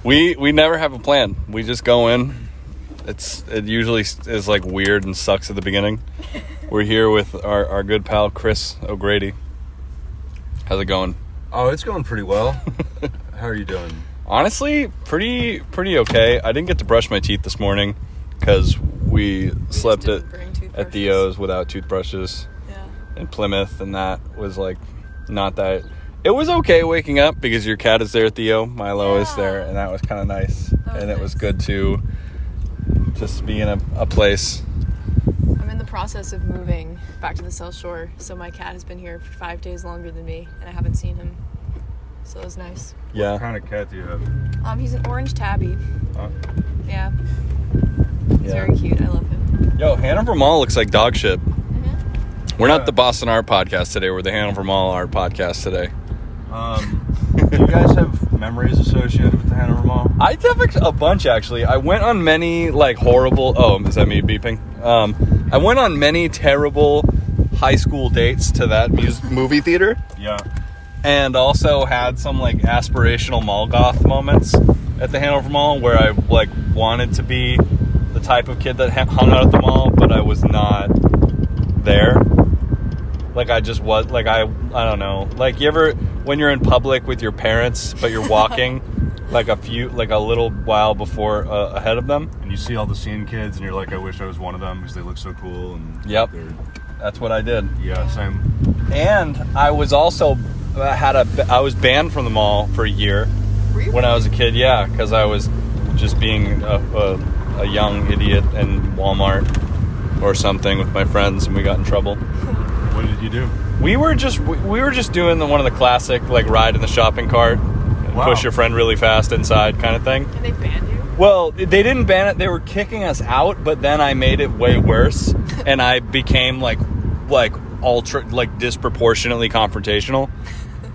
We never have a plan. We just go in. It usually is like weird and sucks at the beginning. We're here with our good pal Chris O'Grady. How's it going? Oh, it's going pretty well. How are you doing? Honestly, pretty okay. I didn't get to brush my teeth this morning because we slept at Theo's without toothbrushes in Plymouth, and that was like not that. It was okay waking up because your cat is there, Theo. Milo is there, and that was kind of nice. It was good to just be in a place. I'm in the process of moving back to the South Shore, so my cat has been here for 5 days longer than me, and I haven't seen him. So it was nice. Yeah. What kind of cat do you have? He's an orange tabby. Yeah. He's very cute. I love him. Yo, Hanover Mall looks like dog shit. Mm-hmm. We're not the Boston Art Podcast today. We're the Hanover Mall Art Podcast today. Do you guys have memories associated with the Hanover Mall? I have a bunch, actually. I went on many, like, horrible... Oh, is that me beeping? I went on many terrible high school dates to that movie theater. Yeah. And also had some, like, aspirational mall goth moments at the Hanover Mall where I, like, wanted to be the type of kid that hung out at the mall, but I was not there. Like, I just was... Like, I don't know. Like, you ever... When you're in public with your parents, but you're walking like a little while before ahead of them, and you see all the scene kids, and you're like, I wish I was one of them because they look so cool. And yep, that's what I did. Yeah, same. And I was also I was banned from the mall for a year when I was a kid. Yeah, because I was just being a young idiot in Walmart or something with my friends, and we got in trouble. What did you do? We were just doing one of the classic, like, ride in the shopping cart, push your friend really fast inside kind of thing. And they banned you? Well, they didn't ban it. They were kicking us out, but then I made it way worse, and I became like disproportionately confrontational,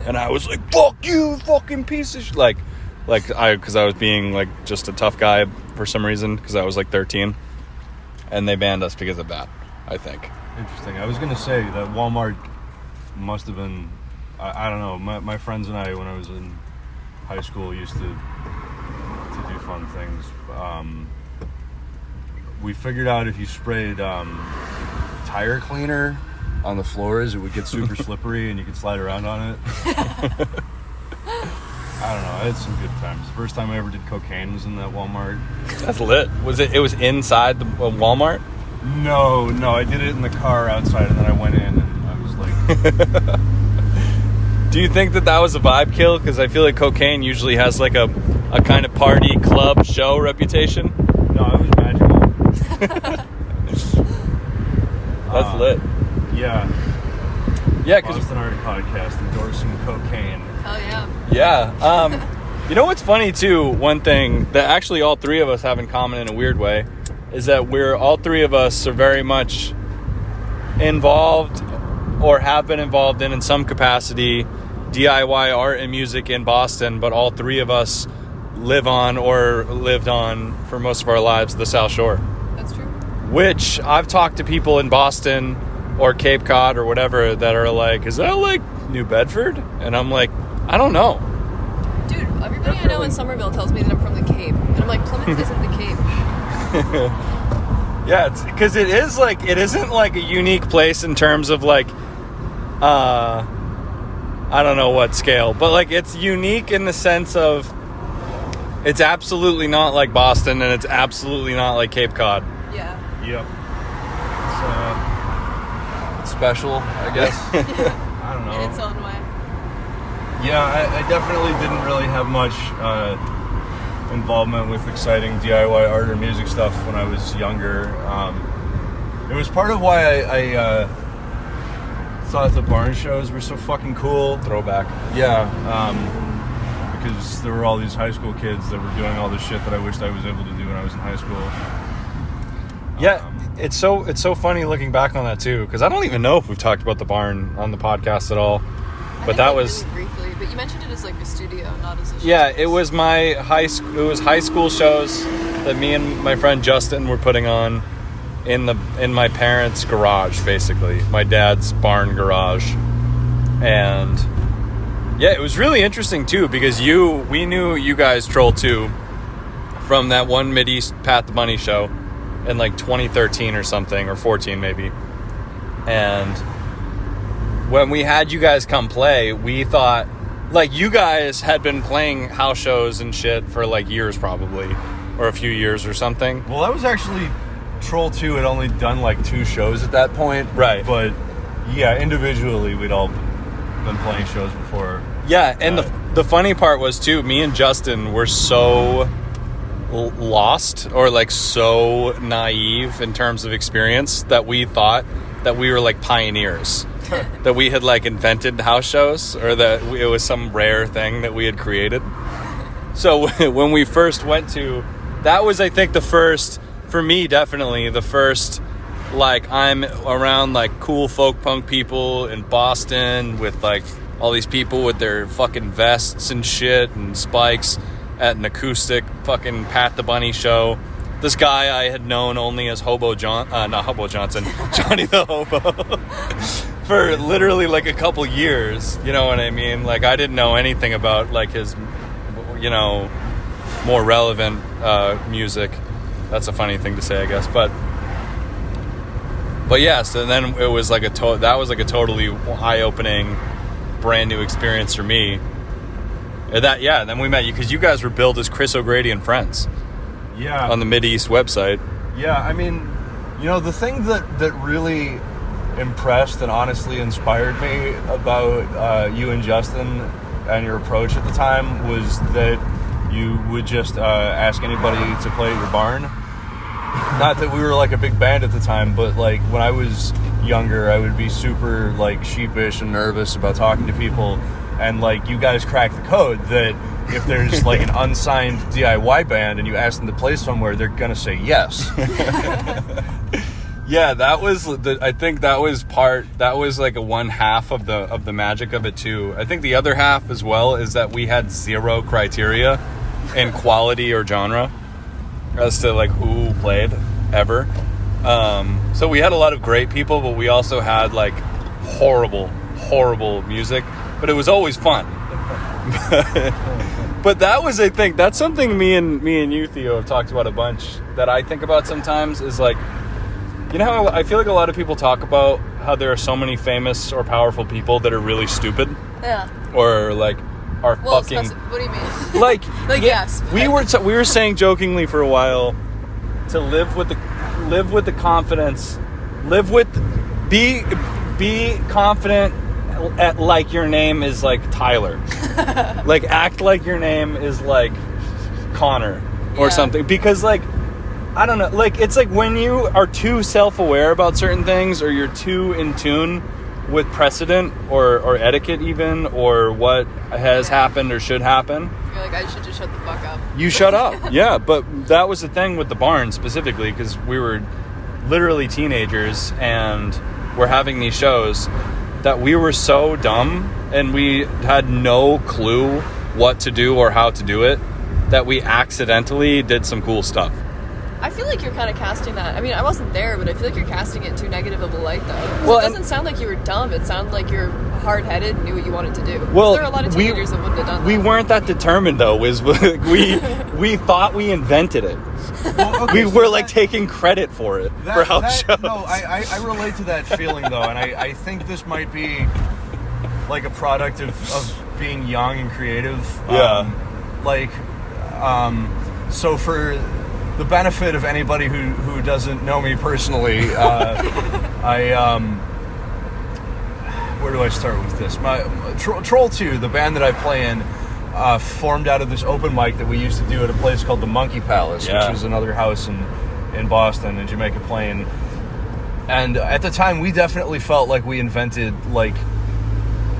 and I was like, "Fuck you, fucking piece of shit!" Because I was being like just a tough guy for some reason because I was like 13, and they banned us because of that, I think. Interesting. I was gonna say that Walmart must have been, I don't know, my friends and I, when I was in high school, used to do fun things. We figured out if you sprayed tire cleaner on the floors, it would get super slippery and you could slide around on it. I don't know, I had some good times. The first time I ever did cocaine was in that Walmart. That's lit. It was inside the Walmart? No, I did it in the car outside, and then I went in and I was like... Do you think that was a vibe kill? Because I feel like cocaine usually has like a kind of party, club, show reputation. No, it was magical. That's lit. Yeah. Yeah, because... Boston Art Podcast endorsing cocaine. Hell yeah. Yeah. You know what's funny, too? One thing that actually all three of us have in common in a weird way is that all three of us are very much involved or have been involved in some capacity DIY art and music in Boston, but all three of us live on or lived on for most of our lives the South Shore. That's true. Which I've talked to people in Boston or Cape Cod or whatever that are like, is that like New Bedford? And I'm like, I don't know. Dude, everybody I know in Somerville tells me that I'm from the Cape. And I'm like, Plymouth isn't the Cape. Yeah, it's because it isn't like a unique place in terms of like I don't know what scale, but like it's unique in the sense of it's absolutely not like Boston and it's absolutely not like Cape Cod. Yeah. Yep. It's special, I guess. I don't know. In its own way. Yeah, I definitely didn't really have much involvement with exciting DIY art or music stuff when I was younger. It was part of why I thought the barn shows were so fucking cool. Throwback. Yeah, because there were all these high school kids that were doing all this shit that I wished I was able to do when I was in high school. Yeah, it's so funny looking back on that too, because I don't even know if we've talked about the barn on the podcast at all. But that was really briefly. But you mentioned it as like a studio, not as a show. Yeah, it was my high school shows that me and my friend Justin were putting on in my parents' garage, basically my dad's barn garage, and Yeah, it was really interesting too because we knew you guys Troll 2 from that one Mideast Pat the Bunny show in like 2013 or something, or 14 maybe. And when we had you guys come play, we thought, like, you guys had been playing house shows and shit for like years probably, or a few years or something. Well, that was actually, Troll 2 had only done like 2 shows at that point. Right. But yeah, individually we'd all been playing shows before. Yeah, and the funny part was too, me and Justin were so lost, or like so naive in terms of experience, that we thought that we were like pioneers. That we had like invented house shows, or that it was some rare thing that we had created. So when we first went to, that was, I think, the first, for me definitely, the first, like, I'm around like cool folk punk people in Boston with like all these people with their fucking vests and shit and spikes at an acoustic fucking Pat the Bunny show. This guy I had known only as not Hobo Johnson, Johnny the Hobo, for literally like a couple years. You know what I mean? Like, I didn't know anything about like his, you know, more relevant music. That's a funny thing to say, I guess. But yes, and then it was like that was like a totally eye-opening, brand new experience for me. And then we met you because you guys were billed as Chris O'Grady and Friends. Yeah. On the Mideast website. Yeah, I mean, you know, the thing that really impressed and honestly inspired me about you and Justin and your approach at the time was that you would just ask anybody to play at your barn. Not that we were like a big band at the time, but like when I was younger, I would be super like sheepish and nervous about talking to people, and like you guys cracked the code that if there's like an unsigned DIY band and you ask them to play somewhere, they're gonna say yes. Yeah, that was I think that was like a one half of the magic of it too. I think the other half as well is that we had zero criteria in quality or genre as to like who played ever. So we had a lot of great people, but we also had like horrible music, but it was always fun. But that was, I think, that's something me and you, Theo, have talked about a bunch that I think about sometimes is like, you know how I feel like a lot of people talk about how there are so many famous or powerful people that are really stupid? Yeah. Or like are fucking... What do you mean? Like yes. We were saying jokingly for a while to live with the confidence, be confident at like your name is like Tyler. Like act like your name is like Connor or something, because like I don't know, like it's like when you are too self-aware about certain things, or you're too in tune with precedent or etiquette even, or what has happened or should happen, you're like, I should just shut the fuck up. You shut up. Yeah, but that was the thing with the barn specifically, because we were literally teenagers and we're having these shows that we were so dumb and we had no clue what to do or how to do it, that we accidentally did some cool stuff. I feel like you're kind of casting that. I mean, I wasn't there, but I feel like you're casting it too negative of a light, though. Well, it doesn't sound like you were dumb. It sounded like you're hard-headed and knew what you wanted to do. Well, there are a lot of teenagers that wouldn't have done that. We weren't that determined, though. We thought we invented it. Well, okay, we were like taking credit for it, for house shows. No, I relate to that feeling, though, and I think this might be like a product of being young and creative. Yeah. So for the benefit of anybody who doesn't know me personally, where do I start with this? My Troll 2, the band that I play in, formed out of this open mic that we used to do at a place called the Monkey Palace, which was another house in Boston, in Jamaica Plain. And at the time, we definitely felt like we invented like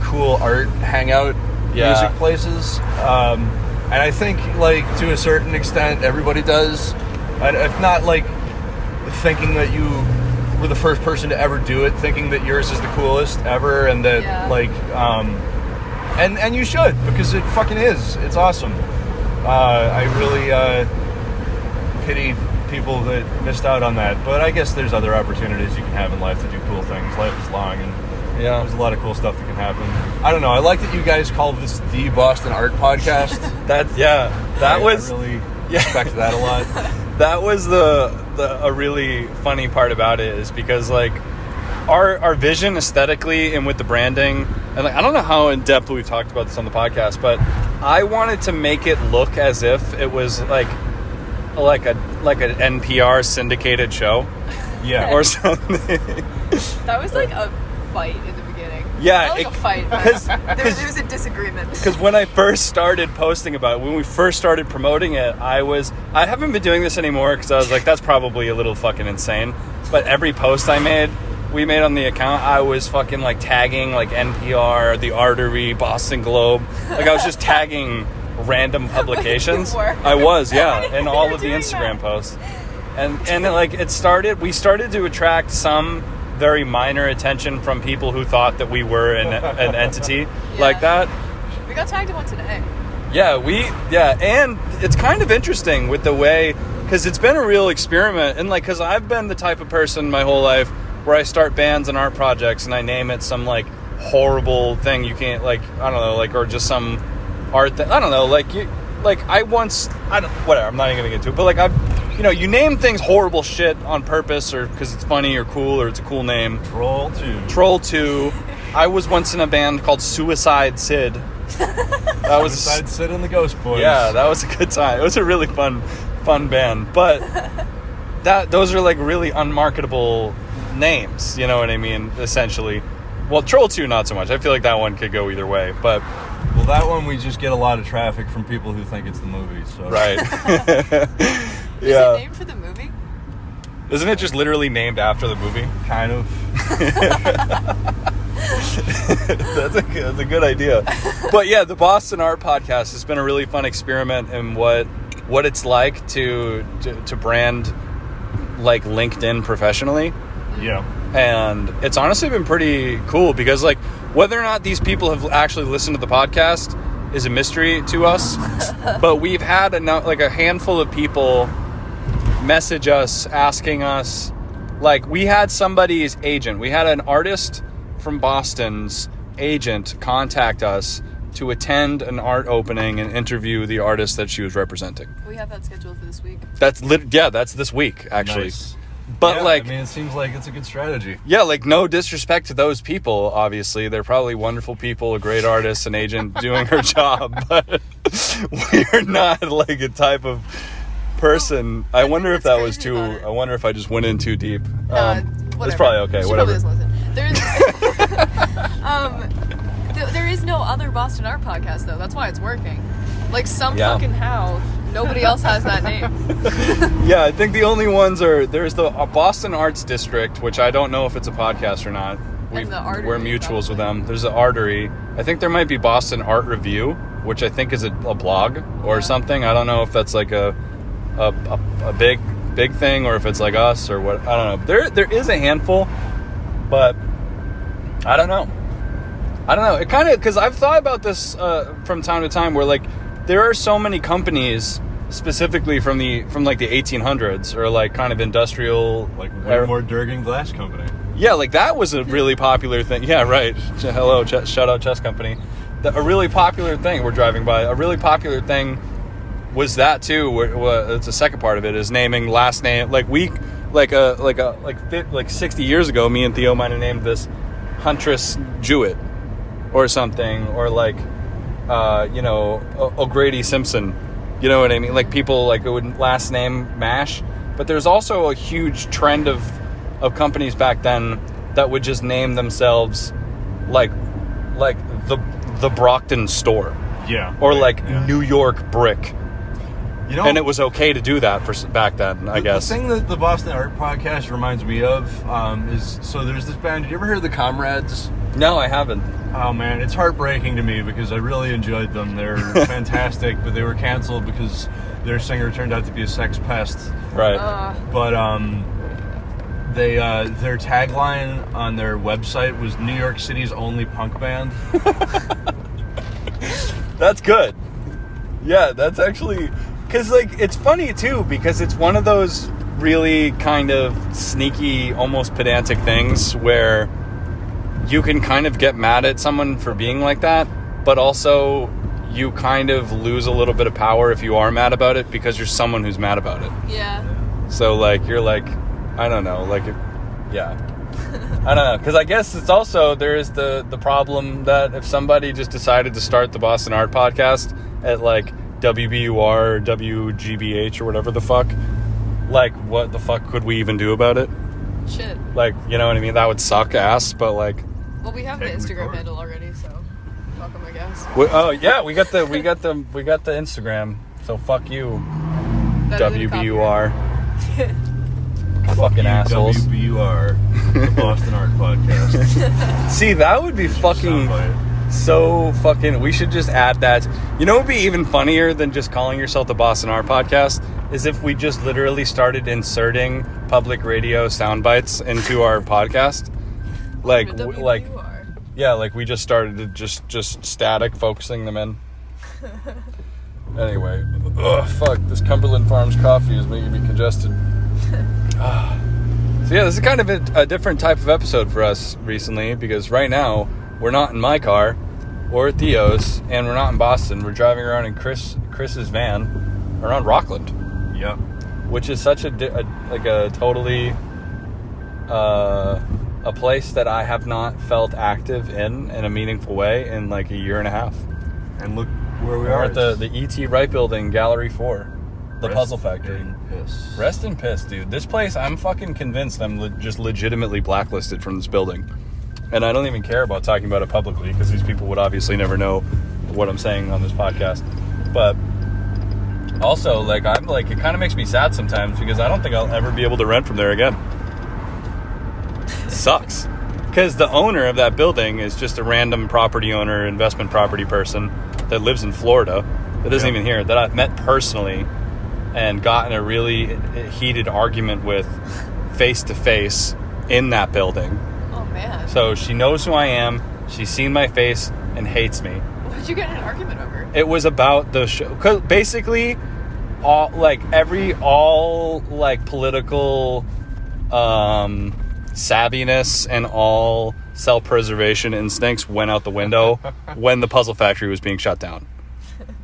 cool art hangout music places. And I think, like, to a certain extent, everybody does. If not, like, thinking that you were the first person to ever do it, thinking that yours is the coolest ever, and that, like, and you should, because it fucking is. It's awesome. I really pity people that missed out on that. But I guess there's other opportunities you can have in life to do cool things. Life is long, and Yeah. There's a lot of cool stuff that can happen. I don't know. I like that you guys call this the Boston Art Podcast. I really respect that a lot. That was a really funny part about it, is because like our vision aesthetically and with the branding, and like I don't know how in depth we've talked about this on the podcast, but I wanted to make it look as if it was like an NPR syndicated show. Yeah. Or something. That was like a fight in the beginning. Yeah. Not like a fight, but there was a disagreement. Because when I first started posting about it, when we first started promoting it, I haven't been doing this anymore because I was like, that's probably a little fucking insane. But every post we made on the account, I was fucking like tagging like NPR, The Artery, Boston Globe. Like I was just tagging random publications. I was, yeah, in all of the Instagram posts. And like we started to attract some very minor attention from people who thought that we were an entity like that. We got tagged in one today. And it's kind of interesting with the way, because it's been a real experiment, and like, because I've been the type of person my whole life where I start bands and art projects and I name it some like horrible thing you can't, like, I don't know, like, or just some art that, I don't know, like whatever, I'm not even gonna get into it, but like you name things horrible shit on purpose, or because it's funny or cool or it's a cool name. Troll 2. I was once in a band called Suicide Sid. That was Suicide Sid and the Ghost Boys. Yeah, that was a good time. It was a really fun band, but those are like really unmarketable names. You know what I mean? Essentially. Well, Troll 2 not so much. I feel like that one could go either way, but. Well, that one we just get a lot of traffic from people who think it's the movie. So. Right. Is it named for the movie? Isn't it just literally named after the movie? Kind of. That's a good idea. But yeah, the Boston Art Podcast has been a really fun experiment in what it's like to brand like LinkedIn professionally. Yeah. And it's honestly been pretty cool, because like whether or not these people have actually listened to the podcast is a mystery to us. But we've had a handful of people message us asking us, like, we had somebody's agent. We had an artist from Boston's agent contact us to attend an art opening and interview the artist that she was representing. We have that scheduled for this week. That's this week, actually. Nice. But yeah, like, I mean, it seems like it's a good strategy. Yeah, like, no disrespect to those people, obviously. They're probably wonderful people, a great artist, an agent doing her job, but we're not like a type of person. I wonder if that was too, I wonder if I just went in too deep. It's probably okay, she whatever. Probably listen. There is no other Boston Art Podcast, though. That's why it's working. Like, fucking how. Nobody else has that name. Yeah, I think the only ones there's the Boston Arts District, which I don't know if it's a podcast or not. We're mutuals with them. There's the Artery. I think there might be Boston Art Review, which I think is a blog or something. I don't know if that's like a big thing, or if it's like us or what. I don't know. There is a handful, but I don't know. It kind of, because I've thought about this from time to time, where like there are so many companies specifically from like the 1800s, or like kind of industrial, like Whitmore Durgan Glass Company. Yeah, like that was a really popular thing. Yeah, right. Hello, shout out Chess Company. A really popular thing we're driving by. A really popular thing was that too. It's the second part of it, is naming last name. Like 60 years ago, me and Theo might have named this Huntress Jewett or something, or like O'Grady Simpson. You know what I mean? Like people like it would last name MASH. But there's also a huge trend of companies back then that would just name themselves like the Brockton Store. Yeah. Or New York Brick. You know, and it was okay to do that for back then, I guess. The thing that the Boston Art Podcast reminds me of is, so there's this band. Did you ever hear of the Comrades? No, I haven't. Oh man, it's heartbreaking to me because I really enjoyed them. They're fantastic, but they were canceled because their singer turned out to be a sex pest. Right. But they their tagline on their website was New York City's only punk band. That's good. Yeah, that's actually, because like it's funny too, because it's one of those really kind of sneaky, almost pedantic things where you can kind of get mad at someone for being like that, but also you kind of lose a little bit of power if you are mad about it because you're someone who's mad about it. Yeah. So, like, you're like, I don't know, like, yeah. I don't know, because I guess it's also, there's the problem that if somebody just decided to start the Boston Art Podcast at, like, WBUR or WGBH or whatever the fuck, like, what the fuck could we even do about it? Shit. Like, you know what I mean? That would suck ass, but, like... Well, we have the Instagram handle already, so fuck them, I guess. Oh, yeah, we got the Instagram, so fuck you, WBUR. Fucking assholes. WBUR, the Boston Art Podcast. See, that would be fucking so fucking... We should just add that. You know what would be even funnier than just calling yourself the Boston Art Podcast? Is if we just literally started inserting public radio sound bites into our podcast. Like, yeah, like we just started to just static focusing them in. Anyway, fuck, this Cumberland Farms coffee is making me congested. So yeah, this is kind of a different type of episode for us recently, because right now we're not in my car or at Theo's, and we're not in Boston. We're driving around in Chris's van around Rockland. Yep. Which is such a totally a place that I have not felt active in a meaningful way in like a year and a half. And look where we We're are at the E.T. Wright Building, Gallery 4. The Puzzle Factory. Rest in piss, dude. This place, I'm fucking convinced I'm just legitimately blacklisted from this building. And I don't even care about talking about it publicly, because these people would obviously never know what I'm saying on this podcast. But also, like, I'm like, it kind of makes me sad sometimes, because I don't think I'll ever be able to rent from there again. Sucks. Because the owner of that building is just a random property owner, investment property person that lives in Florida, that isn't even here, that I've met personally and gotten a really heated argument with face to face in that building. Oh, man. So she knows who I am, she's seen my face, and hates me. What'd you get in an argument over? It was about the show. 'Cause basically, all political savviness and all self-preservation instincts went out the window when the Puzzle Factory was being shut down.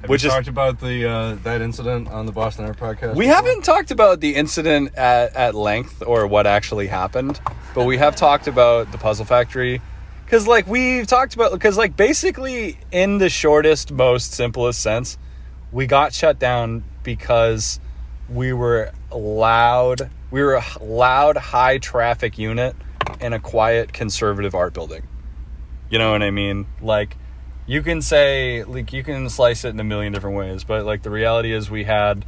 Have you talked about the that incident on the Boston Art Podcast? We haven't talked about the incident at length or what actually happened, but we have talked about the Puzzle Factory. Because, like, we've talked about... Because, like, basically, in the shortest, most simplest sense, we got shut down because we were a loud, high-traffic unit in a quiet, conservative art building. You know what I mean? Like, you can say... Like, you can slice it in a million different ways, but, like, the reality is we had,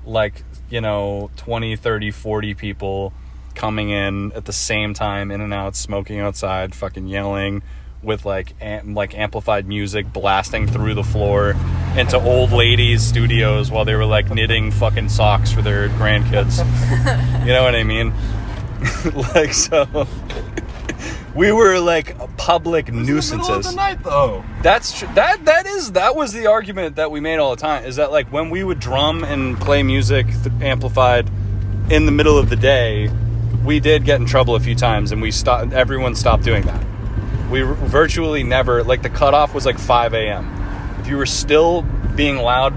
like, 20, 30, 40 people coming in at the same time, in and out, smoking outside, fucking yelling with like amplified music blasting through the floor into old ladies' studios while they were like knitting fucking socks for their grandkids. You know what I mean? Like, so we were like public nuisances. In the middle of the night, though. That's that was the argument that we made all the time, is that like when we would drum and play music amplified in the middle of the day, we did get in trouble a few times, and everyone stopped doing that. We virtually never, like, the cutoff was like 5 a.m. If you were still being loud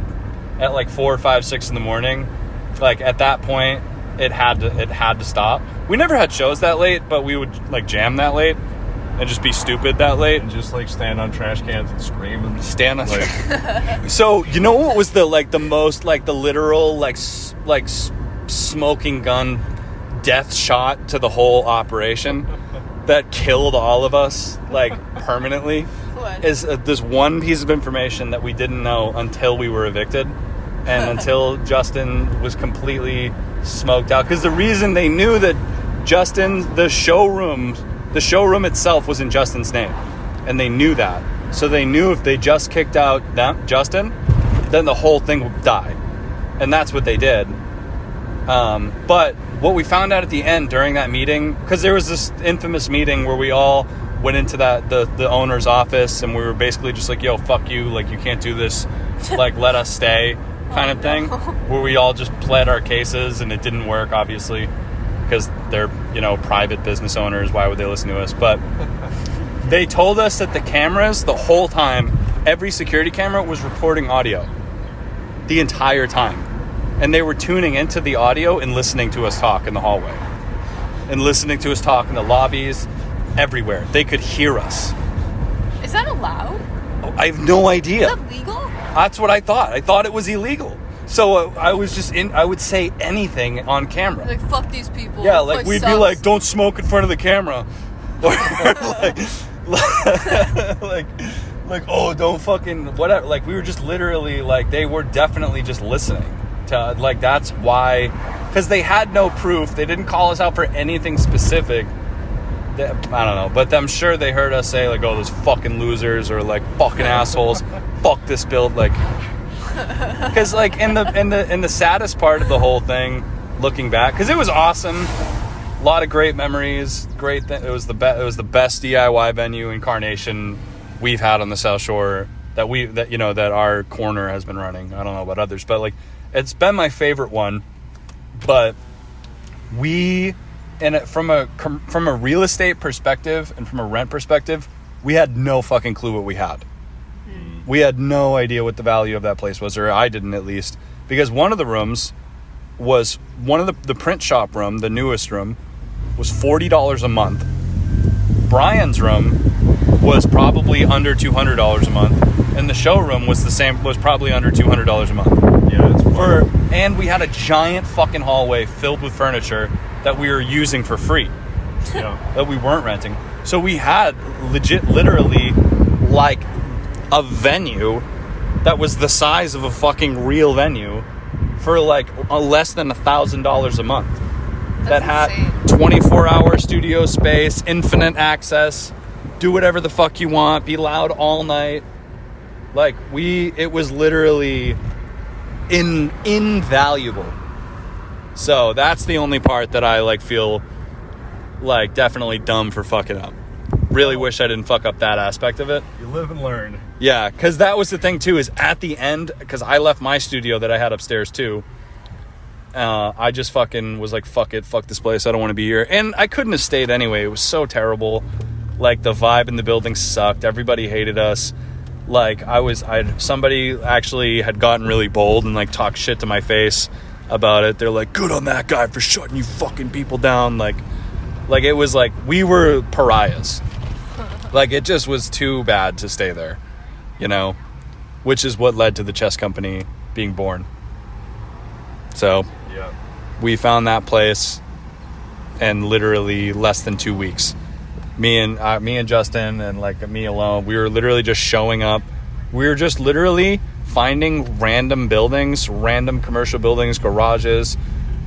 at like 4, 5, 6 in the morning, like at that point, it had to stop. We never had shows that late, but we would like jam that late and just be stupid that late and just like stand on trash cans and scream and stand on. Like, so you know what was the most like the literal like smoking gun death shot to the whole operation that killed all of us like permanently? What? Is this one piece of information that we didn't know until we were evicted and until Justin was completely smoked out, because the reason they knew that the showroom itself was in Justin's name, and they knew that, so they knew if they just kicked out Justin, then the whole thing would die, and that's what they did. But what we found out at the end during that meeting, because there was this infamous meeting where we all went into the owner's office, and we were basically just like, yo, fuck you, like, you can't do this, like, let us stay kind of thing, where we all just pled our cases, and it didn't work, obviously, because they're, private business owners. Why would they listen to us? But They told us that the cameras, the whole time, every security camera was recording audio. The entire time. And they were tuning into the audio and listening to us talk in the hallway. And listening to us talk in the lobbies, everywhere. They could hear us. Is that allowed? I have no idea. Is that legal? That's what I thought. I thought it was illegal. So I was just I would say anything on camera. Like, fuck these people. Yeah, like we'd be like, don't smoke in front of the camera. Or like, oh, don't fucking, whatever. Like, we were just literally, like, they were definitely just listening to, like, that's why, because they had no proof. They didn't call us out for anything specific. I don't know, but I'm sure they heard us say, like, oh, those fucking losers, or, like, fucking assholes, fuck this build, like, because, like, in the saddest part of the whole thing, looking back, because it was awesome, a lot of great memories, it was the best DIY venue incarnation we've had on the South Shore that our corner has been running. I don't know about others, but, like, it's been my favorite one. But from a real estate perspective and from a rent perspective, we had no fucking clue what we had. We had no idea what the value of that place was, or I didn't, at least, because one of the rooms was the print shop room, the newest room, was $40 a month. Brian's room was probably under $200 a month, and the showroom was probably under $200 a month. Yeah, it's fun. And we had a giant fucking hallway filled with furniture that we were using for free. Yeah. That we weren't renting. So we had literally, like, a venue that was the size of a fucking real venue for, like, less than $1,000 a month. That's that insane. had 24-hour studio space, infinite access, do whatever the fuck you want, be loud all night. Like, it was literally invaluable. So that's the only part that I, like, feel like definitely dumb for fucking up. Really wish I didn't fuck up that aspect of it. You live and learn. Yeah, because that was the thing too, is at the end, because I left my studio that I had upstairs too, I just fucking was like, fuck it, fuck this place, I don't want to be here. And I couldn't have stayed anyway. It was so terrible. Like, the vibe in the building sucked. Everybody hated us. Like, somebody actually had gotten really bold and, like, talked shit to my face about it. They're like, good on that guy for shutting you fucking people down. Like it was like we were pariahs. Like, it just was too bad to stay there, you know, which is what led to the chess company being born. So yeah, we found that place in literally less than 2 weeks. Me and Justin, and, like, me alone, we were literally just showing up. We were just literally finding random buildings, random commercial buildings, garages,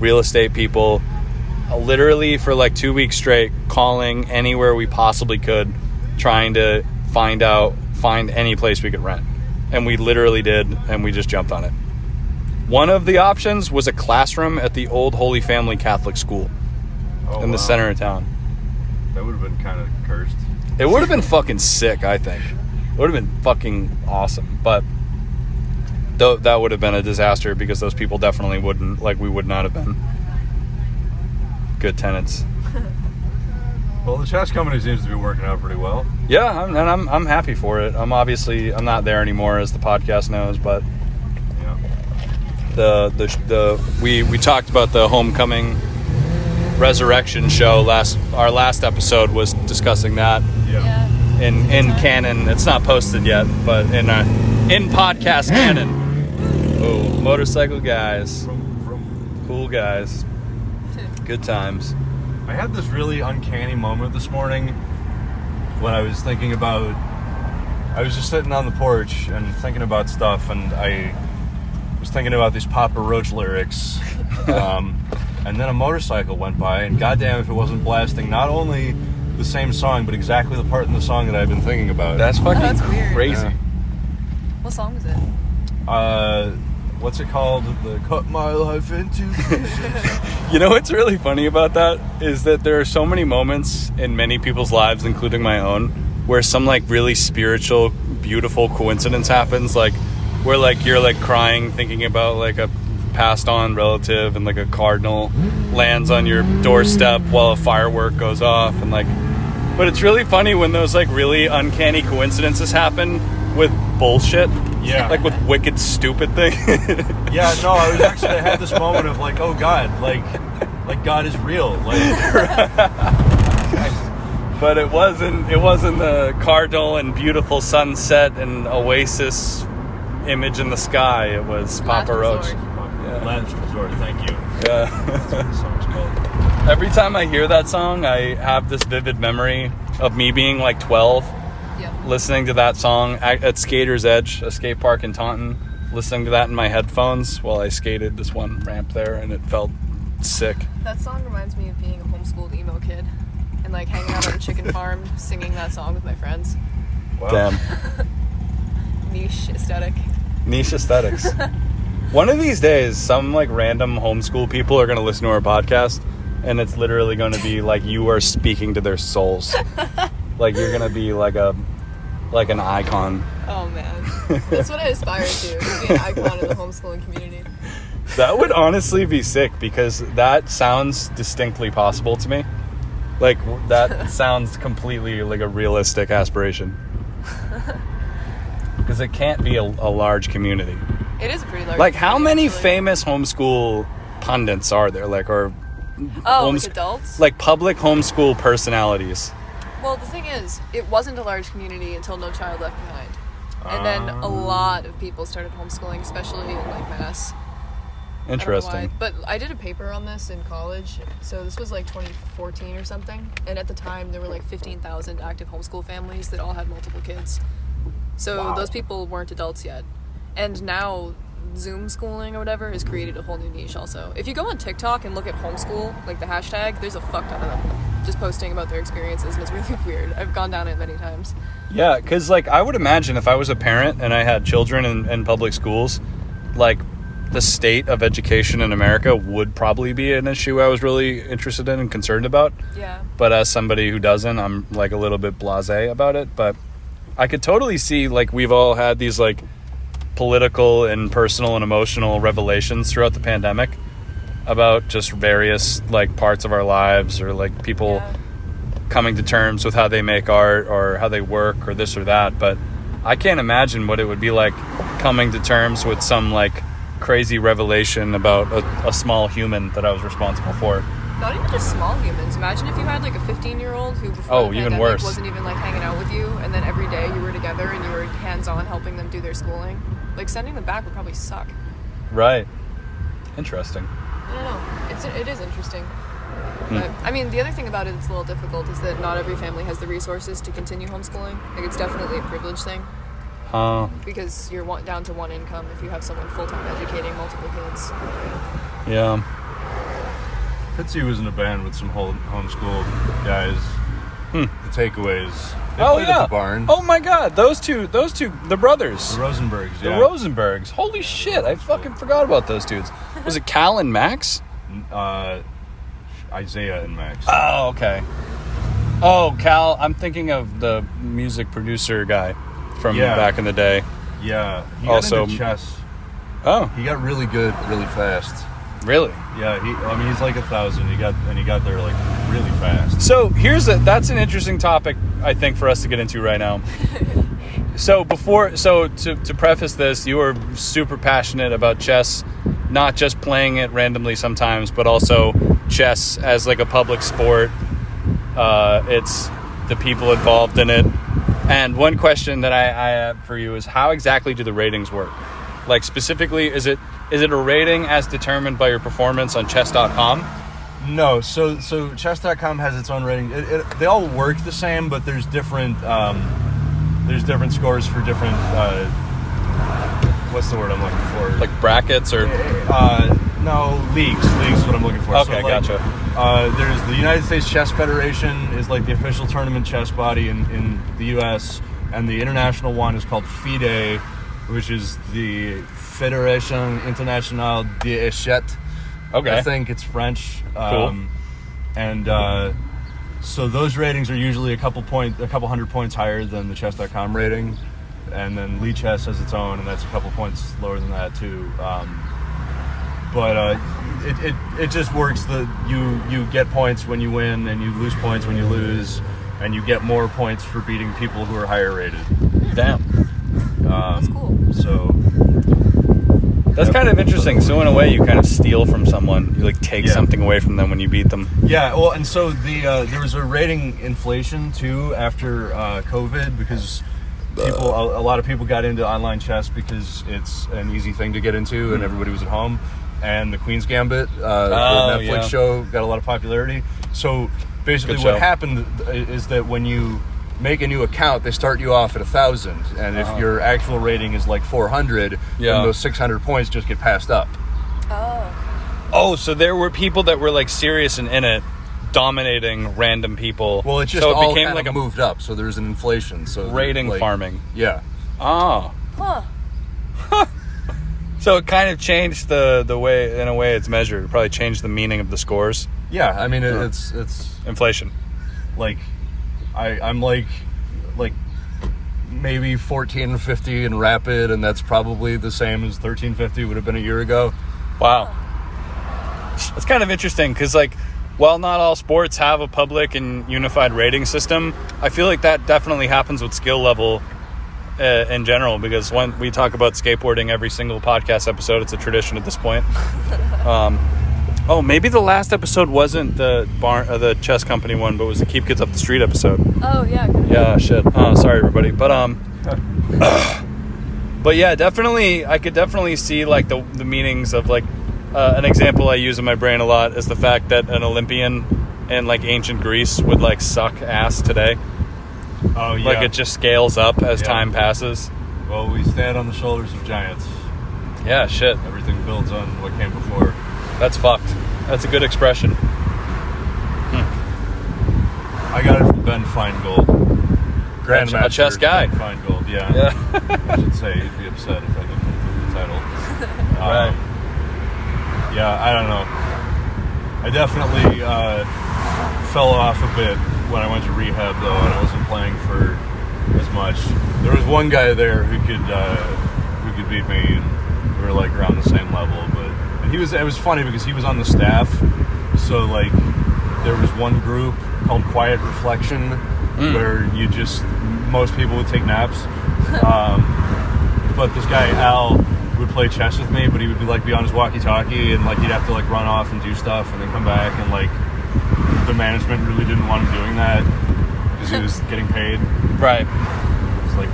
real estate people, literally for like 2 weeks straight, calling anywhere we possibly could, trying to find any place we could rent. And we literally did, and we just jumped on it. One of the options was a classroom at the old Holy Family Catholic School in the center of town. That would have been kind of cursed. It would have been fucking sick, I think. It would have been fucking awesome. But that would have been a disaster, because those people definitely we would not have been good tenants. Well, the chess company seems to be working out pretty well. Yeah, I'm happy for it. I'm not there anymore, as the podcast knows, but yeah. We talked about the Homecoming Resurrection show our last episode was discussing that. Yeah. In canon, it's not posted yet, but in podcast canon. Oh, motorcycle guys, cool guys, good times. I had this really uncanny moment this morning when I was just sitting on the porch and thinking about stuff, and I was thinking about these Papa Roach lyrics, and then a motorcycle went by, and goddamn if it wasn't blasting not only the same song, but exactly the part in the song that I've been thinking about. That's fucking that's weird. Crazy. Yeah. What song was it? What's it called? The Cut My Life into Pieces. You know what's really funny about that is that there are so many moments in many people's lives, including my own, where some, like, really spiritual, beautiful coincidence happens, like where, like, you're, like, crying thinking about, like, a passed on relative, and, like, a cardinal lands on your doorstep while a firework goes off, and, like, But it's really funny when those like really uncanny coincidences happen with bullshit. Yeah. Like with wicked stupid things. Yeah, no, I had this moment of like, oh God, like God is real. Like But it wasn't the cardinal and beautiful sunset and oasis image in the sky. It was Last Papa Roach. Resort. Yeah. Last Resort, thank you. Yeah. That's what the song's called. Every time I hear that song, I have this vivid memory of me being like 12, listening to that song at Skater's Edge, a skate park in Taunton, listening to that in my headphones while I skated this one ramp there, and it felt sick. That song reminds me of being a homeschooled emo kid and like hanging out on a chicken farm singing that song with my friends. Wow. Damn. Niche aesthetic. Niche aesthetics. One of these days, some like random homeschool people are going to listen to our podcast, and it's literally going to be like you are speaking to their souls. Like you're going to be like an icon. Oh man, that's what I aspire to be an icon in the homeschooling community. That would honestly be sick because that sounds distinctly possible to me. Like that sounds completely like a realistic aspiration. Because it can't be a large community. It is a pretty large. Like how many actually. famous homeschool pundits are there? Like or like adults? Like public homeschool personalities. Well, the thing is, it wasn't a large community until No Child Left Behind. And then a lot of people started homeschooling, especially in like Mass. Interesting. But I did a paper on this in college, so this was like 2014 or something, and at the time there were like 15,000 active homeschool families that all had multiple kids. So those people weren't adults yet. And now Zoom schooling or whatever has created a whole new niche also. If you go on TikTok and look at homeschool, like the hashtag, there's a fuck ton of them just posting about their experiences, and it's really weird. I've gone down it many times. Yeah, because like I would imagine if I was a parent and I had children in public schools, like the state of education in America would probably be an issue I was really interested in and concerned about. Yeah. But as somebody who doesn't, I'm like a little bit blasé about it. But I could totally see like we've all had these like political and personal and emotional revelations throughout the pandemic about just various like parts of our lives, or like people coming to terms with how they make art or how they work or this or that. But I can't imagine what it would be like coming to terms with some like crazy revelation about a small human that I was responsible for. Not even just small humans. Imagine if you had like a 15-year-old who before the even pandemic worse. wasn't even like hanging out with you, and then every day you were together and you were hands-on helping them do their schooling. Like sending them back would probably suck. Right. Interesting. I don't know. It is interesting. But I mean, the other thing about it that's a little difficult is that not every family has the resources to continue homeschooling. Like it's definitely a privilege thing. Because you're down to one income if you have someone full-time educating multiple kids. Yeah. Fitzy was in a band with some homeschool guys. The takeaways. They played at the barn. Oh my God, those two, the brothers. The Rosenbergs, The Rosenbergs. Holy shit, I fucking forgot about those dudes. Was it Cal and Max? Isaiah and Max. Oh, okay. Oh, Cal, I'm thinking of the music producer guy from back in the day. Yeah. He Also- got into chess. Oh, He got really good really fast. really? Yeah, he's like 1,000. He got there like really fast. So that's an interesting topic, I think, for us to get into right now. So to preface this, you are super passionate about chess, not just playing it randomly sometimes, but also chess as like a public sport. It's the people involved in it. And one question that I have for you is, how exactly do the ratings work? Like specifically, is it a rating as determined by your performance on chess.com? No, so chess.com has its own rating. They all work the same, but there's different scores for different. What's the word I'm looking for? Like brackets or? No, leagues. Leagues is what I'm looking for. Okay, so, like, gotcha. There's the United States Chess Federation is like the official tournament chess body in the U.S., and the international one is called FIDE, which is the Fédération Internationale d'Échecs. Okay. I think it's French. Cool. And so those ratings are usually a couple hundred points higher than the chess.com rating, and then Lee Chess has its own, and that's a couple points lower than that too. But it just works that you get points when you win and you lose points when you lose, and you get more points for beating people who are higher rated. Damn. That's cool. So That's kind of interesting. So in a way, you kind of steal from someone. You like take something away from them when you beat them. yeah, well, and so there was a rating inflation too after COVID because a lot of people got into online chess because it's an easy thing to get into and everybody was at home. And the Queen's Gambit, the Netflix show, got a lot of popularity. So basically what happened is that when you make a new account, they start you off at 1,000. And if your actual rating is like 400, then those 600 points just get passed up. Oh, so there were people that were like serious and in it, dominating random people. Well, it just so it all became kind like of moved up. So there's an inflation. So rating like, farming. Yeah. Oh. Huh. So it kind of changed the way, in a way, it's measured. It probably changed the meaning of the scores. Yeah, I mean it's Inflation. like I'm like maybe 1450 in rapid, and that's probably the same as 1350 would have been a year ago. Wow. That's kind of interesting because, like, while not all sports have a public and unified rating system, I feel like that definitely happens with skill level in general, because when we talk about skateboarding every single podcast episode, it's a tradition at this point. Maybe the last episode wasn't the chess company one, but was the Keep Kids Up the Street episode. Oh, yeah. Yeah, shit. Sorry, everybody. But but yeah, definitely, I could definitely see like the meanings of like an example I use in my brain a lot is the fact that an Olympian in like ancient Greece would like suck ass today. Oh yeah. Like it just scales up as time passes. Well, we stand on the shoulders of giants. Yeah, shit. Everything builds on what came before. That's fucked. That's a good expression. I got it from Ben Feingold. Grandmaster a chess guy. Ben Feingold, yeah. I should say he'd be upset if I didn't include the title. Right. Yeah, I don't know. I definitely fell off a bit when I went to rehab, though, and I wasn't playing for as much. There was one guy there who could beat me, and we were like around the same level. But it was funny because he was on the staff, so like there was one group called Quiet Reflection where most people would take naps. But this guy Al would play chess with me, but he would be on his walkie-talkie, and like he'd have to like run off and do stuff and then come back, and like the management really didn't want him doing that because he was getting paid. Right. It's like,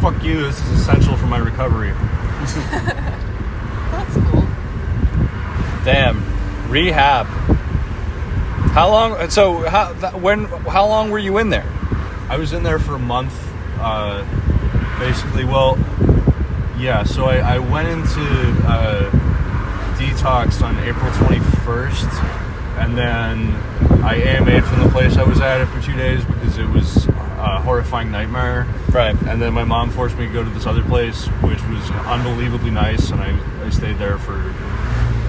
fuck you, this is essential for my recovery. That's cool. Damn. Rehab. How long? So how long were you in there? I was in there for a month, basically. Well, yeah. So I went into detox on April 21st, and then I AMA'd from the place I was at after 2 days because it was a horrifying nightmare. Right. And then my mom forced me to go to this other place, which was unbelievably nice, and I stayed there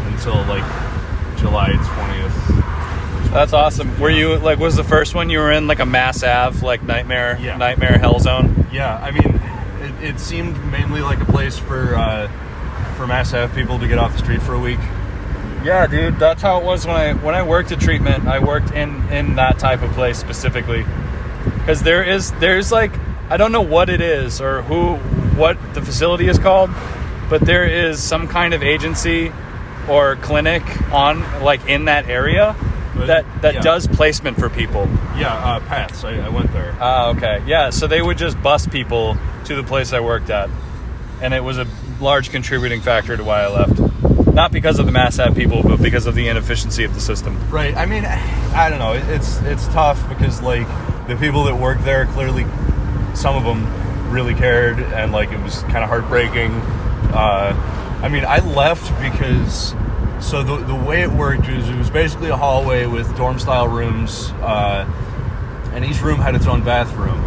until like July 20th. That's awesome. Were you like, was the first one you were in like a Mass Ave, like nightmare hell zone? Yeah, I mean, it seemed mainly like a place for Mass Ave people to get off the street for a week. Yeah, dude, that's how it was when I worked at treatment. I worked in that type of place specifically, because there's like, I don't know what it is or what the facility is called, but there is some kind of agency or clinic on like in that area that does placement for people. Yeah, Paths. I went there. Okay. Yeah, so they would just bus people to the place I worked at, and it was a large contributing factor to why I left. Not because of the Mass Ave people, but because of the inefficiency of the system. Right. I mean, I don't know. It's tough because like the people that work there, clearly some of them really cared, and like it was kind of heartbreaking. I mean, I left because so the way it worked was it was basically a hallway with dorm style rooms, and each room had its own bathroom.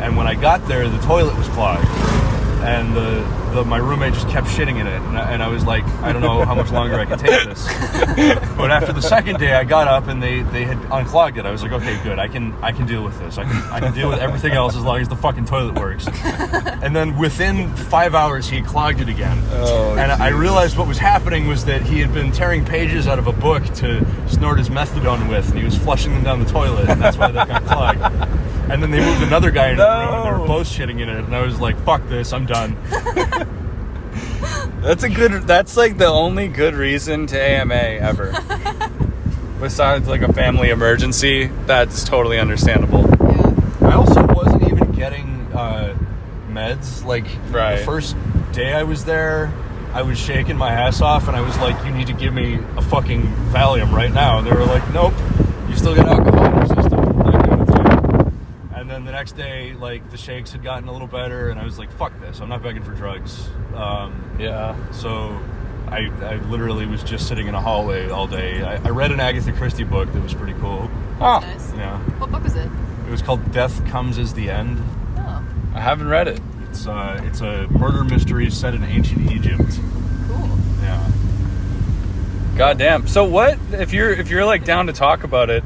And when I got there, the toilet was clogged, and the my roommate just kept shitting in it, and I was like, I don't know how much longer I can take this. But after the second day, I got up and they had unclogged it. I was like, okay, good. I can deal with this. I can deal with everything else as long as the fucking toilet works. And then within 5 hours, he clogged it again. Oh, and geez. I realized what was happening was that he had been tearing pages out of a book to snort his methadone with, and he was flushing them down the toilet, and that's why they got clogged. And then they moved another guy into the room, and they were both shitting in it, and I was like, fuck this, I'm done. That's like the only good reason to AMA ever. Besides like a family emergency, that's totally understandable. Yeah. I also wasn't even getting meds. Like, Right. the first day I was there, I was shaking my ass off, and I was like, you need to give me a fucking Valium right now. And they were like, nope, you still got alcohol in your system. Not giving it to you. And then the next day, like, the shakes had gotten a little better, and I was like, fuck this, I'm not begging for drugs. Yeah. So I literally was just sitting in a hallway all day. I read an Agatha Christie book that was pretty cool. Oh, Nice. Yeah. What book was it? It was called Death Comes as the End. Oh, I haven't read it. It's a murder mystery set in ancient Egypt. cool. Yeah. Goddamn. So what if you're like down to talk about it?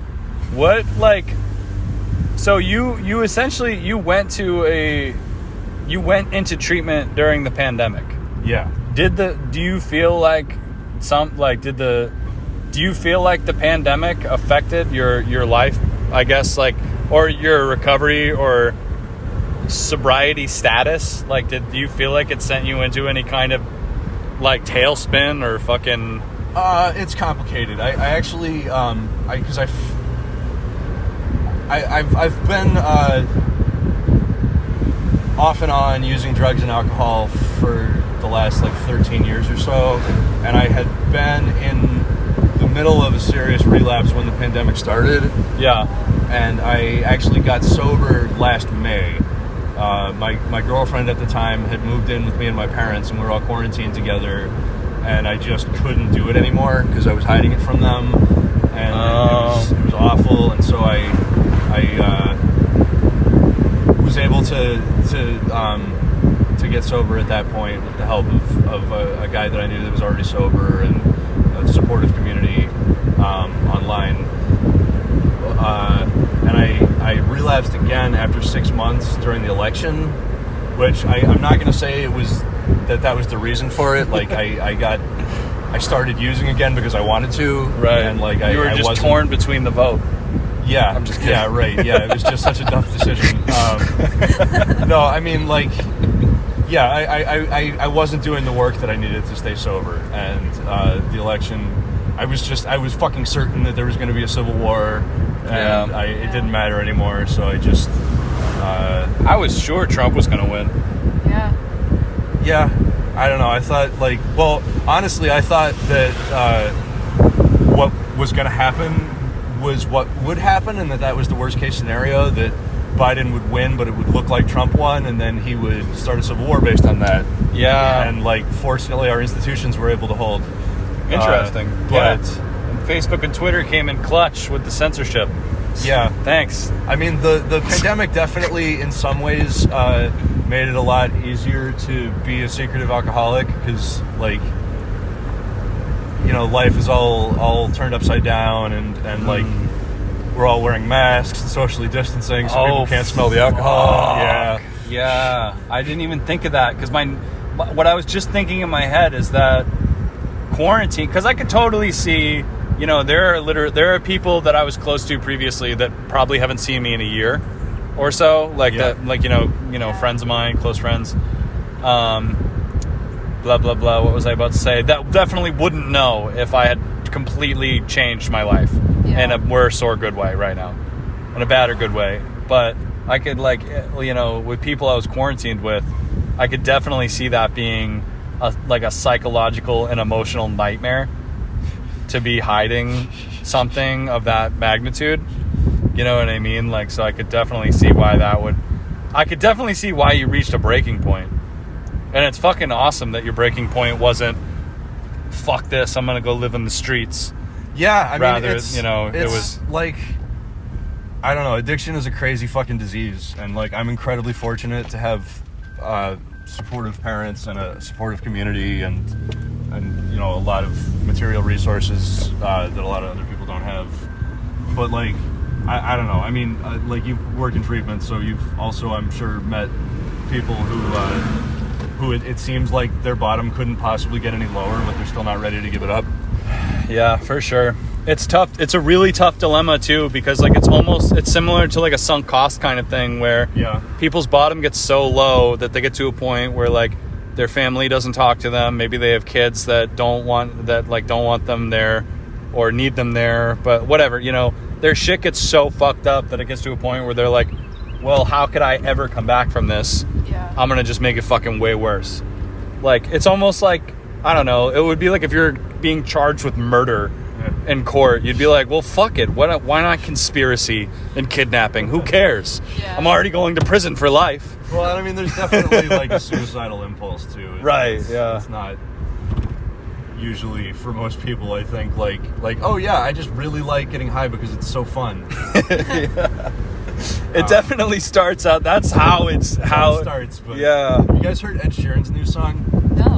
What like? So you essentially you went into treatment during the pandemic. Yeah. Do you feel like do you feel like the pandemic affected your life, I guess, like, or your recovery or sobriety status? Like, do you feel like it sent you into any kind of like tailspin or fucking? It's complicated. I actually because I've been off and on using drugs and alcohol for the last like 13 years or so, and I had been in the middle of a serious relapse when the pandemic started. Yeah. And I actually got sober last May. My girlfriend at the time had moved in with me and my parents, and we were all quarantined together, and I just couldn't do it anymore because I was hiding it from them, and it was awful. And so I was able to get sober at that point with the help of a guy that I knew that was already sober, and a supportive community online. And I relapsed again after 6 months during the election, which I'm not going to say it was that was the reason for it. Like I started using again because I wanted to, Right. And like you were I just wasn't, torn between the vote. Yeah, I'm just kidding. Yeah, right. Yeah, it was just such a tough decision. No, I mean, like, yeah, I wasn't doing the work that I needed to stay sober, and the election, I was fucking certain that there was going to be a civil war, and Yeah. it didn't matter anymore. So I just, I was sure Trump was going to win. Yeah. yeah, I don't know. I thought, like, well, honestly, I thought that what was going to happen was what would happen, and that was the worst case scenario, that Biden would win, but it would look like Trump won, and then he would start a civil war based on that. Yeah. And like, fortunately, our institutions were able to hold. Interesting. But And Facebook and Twitter came in clutch with the censorship. yeah, Thanks. I mean, the pandemic definitely, in some ways, made it a lot easier to be a secretive alcoholic, because, like, you know, life is all turned upside down, and like, we're all wearing masks and socially distancing, so people can't smell the alcohol. Fuck. Yeah. I didn't even think of that, because what I was just thinking in my head is that quarantine, because I could totally see, you know, there are people that I was close to previously that probably haven't seen me in a year or so, like that, like, you know, friends of mine, close friends, blah blah blah. What was I about to say? That definitely wouldn't know if I had completely changed my life in a worse or good way right now, in a bad or good way. But I could, like, you know, with people I was quarantined with, I could definitely see that being a psychological and emotional nightmare, to be hiding something of that magnitude. You know what I mean? Like, so I could definitely see why you reached a breaking point. And it's fucking awesome that your breaking point wasn't, fuck this, I'm gonna go live in the streets. Yeah, I Rather, mean, you know, it was like, I don't know, addiction is a crazy fucking disease, and like, I'm incredibly fortunate to have supportive parents and a supportive community and you know, a lot of material resources that a lot of other people don't have. But like, I don't know. I mean, like, you work in treatment, so you've also, I'm sure, met people who it seems like their bottom couldn't possibly get any lower, but they're still not ready to give it up. Yeah, for sure. It's tough. It's a really tough dilemma too, because like it's similar to like a sunk cost kind of thing where people's bottom gets so low that they get to a point where like their family doesn't talk to them. Maybe they have kids that don't want them there or need them there, but whatever, you know, their shit gets so fucked up that it gets to a point where they're like, well, how could I ever come back from this? Yeah. I'm going to just make it fucking way worse. Like, it's almost like, I don't know, it would be like if you're being charged with murder in court, you'd be like, well, fuck it. Why not conspiracy and kidnapping? Who cares? Yeah. I'm already going to prison for life. Well, I mean, there's definitely like a suicidal impulse too. It's not usually for most people, I think, like, oh yeah, I just really like getting high because it's so fun. It definitely starts out. That's how it starts. But yeah. You guys heard Ed Sheeran's new song?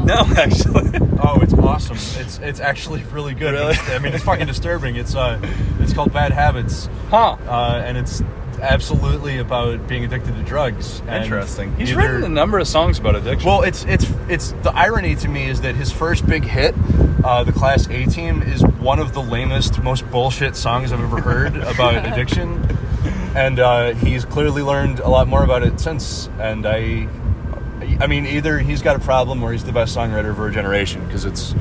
No, actually. Oh, it's awesome. It's actually really good. Really? I mean, it's fucking disturbing. It's called Bad Habits. Huh. And it's absolutely about being addicted to drugs. Interesting. He's written a number of songs about addiction. Well, it's the irony to me is that his first big hit, the Class A Team, is one of the lamest, most bullshit songs I've ever heard about addiction. And he's clearly learned a lot more about it since. And I mean, either he's got a problem or he's the best songwriter of our generation, because it's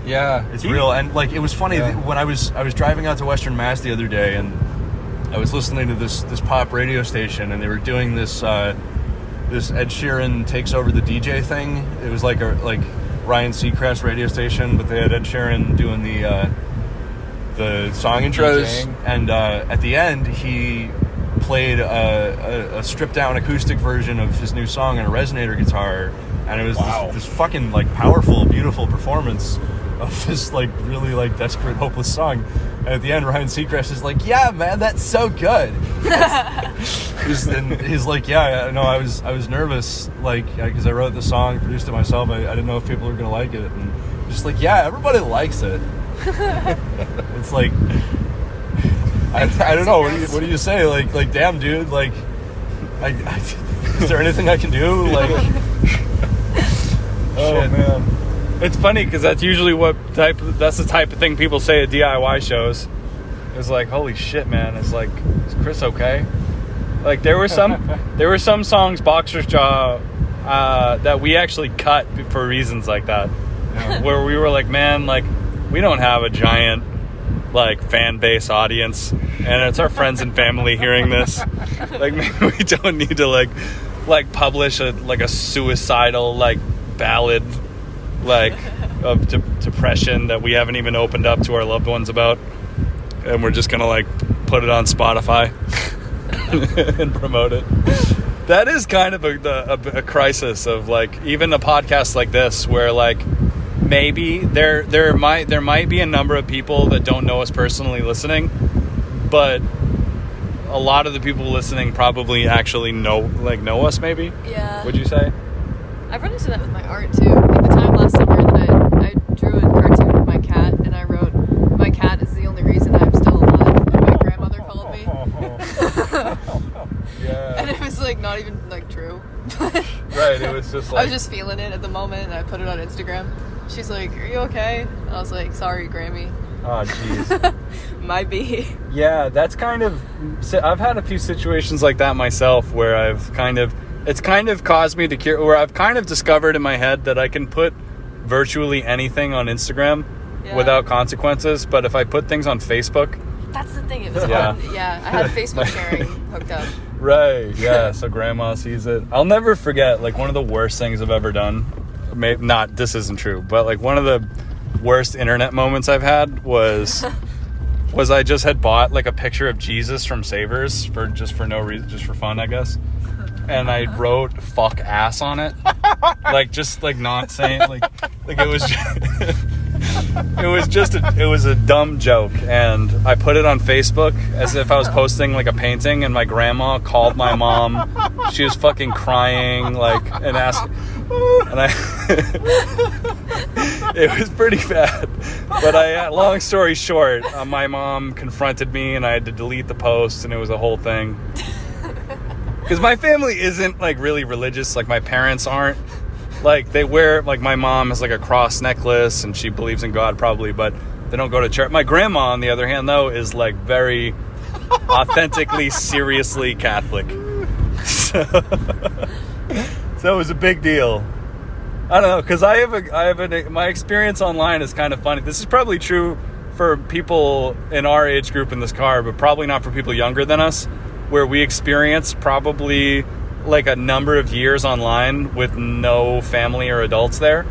real. And like, it was funny when I was driving out to Western Mass the other day, and I was listening to this pop radio station, and they were doing this Ed Sheeran takes over the DJ thing. It was like Ryan Seacrest radio station, but they had Ed Sheeran doing the song intros, DJing. And at the end he played a stripped down acoustic version of his new song on a resonator guitar, and it was this fucking like powerful, beautiful performance of this like really like desperate, hopeless song. And at the end, Ryan Seacrest is like, "Yeah, man, that's so good." And he's like, "Yeah, no, I was nervous, like, because I wrote the song, produced it myself. I didn't know if people were gonna like it." And just like, yeah, everybody likes it. It's like, I don't know. What do you say? Like, damn, dude. Like, is there anything I can do? Like, oh shit. Man. It's funny because that's usually that's the type of thing people say at DIY shows. It's like, holy shit, man. It's like, is Chris okay? Like, there were some songs, Boxer's Jaw, that we actually cut for reasons like that. Yeah. Where we were like, man, like, we don't have a giant like fan base audience, and it's our friends and family hearing this. Like, maybe we don't need to like publish a suicidal like ballad like of depression that we haven't even opened up to our loved ones about, and we're just gonna like put it on Spotify and promote it. That is kind of a crisis of like even a podcast like this, where like maybe there might be a number of people that don't know us personally listening, but a lot of the people listening probably actually know us. Maybe. Yeah. Would you say? I've run into that with my art too. At the time last summer that I drew a cartoon of my cat, and I wrote, "My cat is the only reason I'm still alive," and my grandmother called me. Yeah. And it was like not even like true. Right, it was just like, I was just feeling it at the moment, and I put it on Instagram. She's like, "Are you okay?" I was like, "Sorry, Grammy." Oh, jeez. Might be. Yeah, that's kind of... I've had a few situations like that myself where it's kind of caused me to where I've kind of discovered in my head that I can put virtually anything on Instagram without consequences, but if I put things on Facebook... That's the thing. It was fun. Yeah, I had Facebook sharing hooked up. Right, yeah, so grandma sees it. I'll never forget, like, one of the worst things I've ever done. This isn't true, but like one of the worst internet moments I've had was I just had bought like a picture of Jesus from Savers for no reason, just for fun, I guess. And I wrote "fuck ass" on it, like just like not saying like it was. It was a dumb joke, and I put it on Facebook as if I was posting like a painting, and my grandma called my mom. She was fucking crying, like, and asked, And it was pretty bad. But long story short, my mom confronted me and I had to delete the post, and it was a whole thing. Because my family isn't like really religious, like my parents aren't. Like they wear, like my mom has like a cross necklace and she believes in God probably, but they don't go to church. My grandma, on the other hand, though, is like very authentically, seriously Catholic. So it was a big deal. I don't know, because my experience online is kind of funny. This is probably true for people in our age group in this car, but probably not for people younger than us, where we experienced probably like a number of years online with no family or adults there,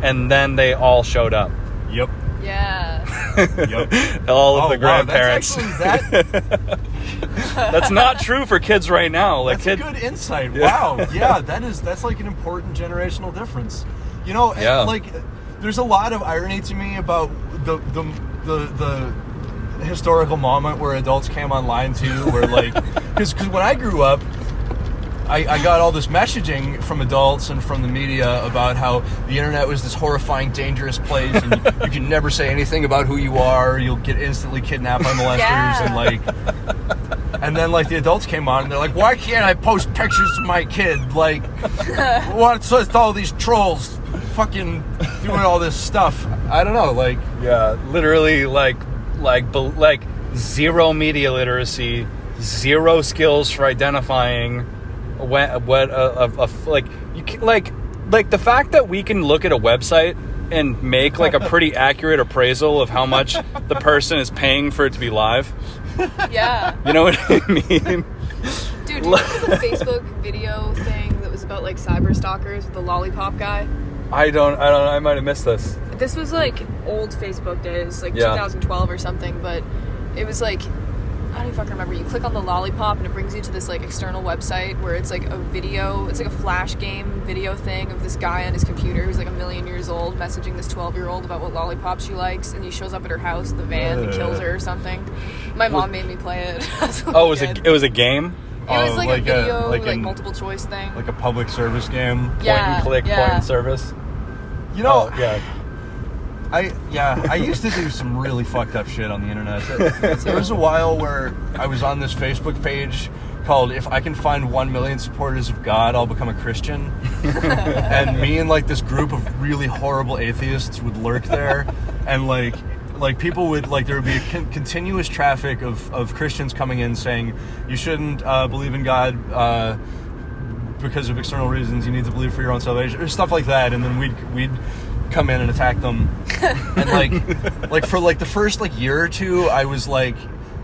and then they all showed up. Yep. Yeah. Yep. All of the grandparents. That's That's not true for kids right now. Like a good insight. Wow. Yeah, that's like an important generational difference. You know, and, like there's a lot of irony to me about the historical moment where adults came online too, where like because when I grew up, I got all this messaging from adults and from the media about how the internet was this horrifying, dangerous place, and you can never say anything about who you are, or you'll get instantly kidnapped by molesters, and like, and then like the adults came on and they're like, why can't I post pictures of my kid? Like, what's with all these trolls fucking doing all this stuff? I don't know, like, yeah, literally like zero media literacy, zero skills for identifying like the fact that we can look at a website and make like a pretty accurate appraisal of how much the person is paying for it to be live. Yeah. You know what I mean? Dude, do you remember the Facebook video thing that was about like cyber stalkers with the lollipop guy? I don't know. I might have missed this. This was like old Facebook days, like 2012 or something, but it was like, I don't even fucking remember. You click on the lollipop and it brings you to this like external website where it's like a video, it's like a flash game video thing of this guy on his computer who's like 1 million years old messaging this 12-year-old about what lollipop she likes, and he shows up at her house in the van and kills her or something. My mom made me play it. Oh, it was a game? It was like a video, like multiple choice thing. like a public service game. Point and click, point and service. You know, yeah. I used to do some really fucked up shit on the internet. There was a while where I was on this Facebook page called "If I Can Find 1 Million Supporters of God, I'll Become a Christian." And me and like this group of really horrible atheists would lurk there, and like people would like there would be a continuous traffic of Christians coming in saying you shouldn't believe in God because of external reasons. You need to believe for your own salvation, or stuff like that. And then we'd come in and attack them, and like for like the first like year or two, I was like,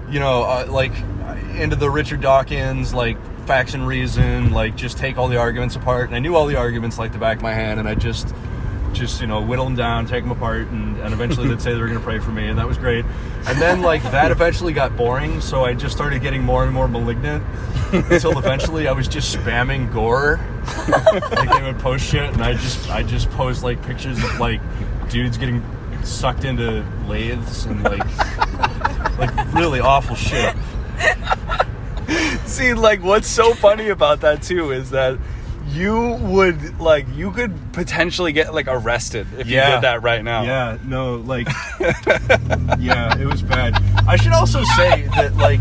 you know, like into the Richard Dawkins, like facts and reason, like just take all the arguments apart, and I knew all the arguments like the back of my hand, and I just you know whittle them down, take them apart, and eventually they'd say they were going to pray for me, and that was great. And then like that eventually got boring, so I just started getting more and more malignant until eventually I was just spamming gore. Like they would post shit, and I just post like pictures of like dudes getting sucked into lathes and like really awful shit. See, like what's so funny about that too is that you could potentially get like arrested if you did that right now. Yeah, no, like yeah, it was bad. I should also say that like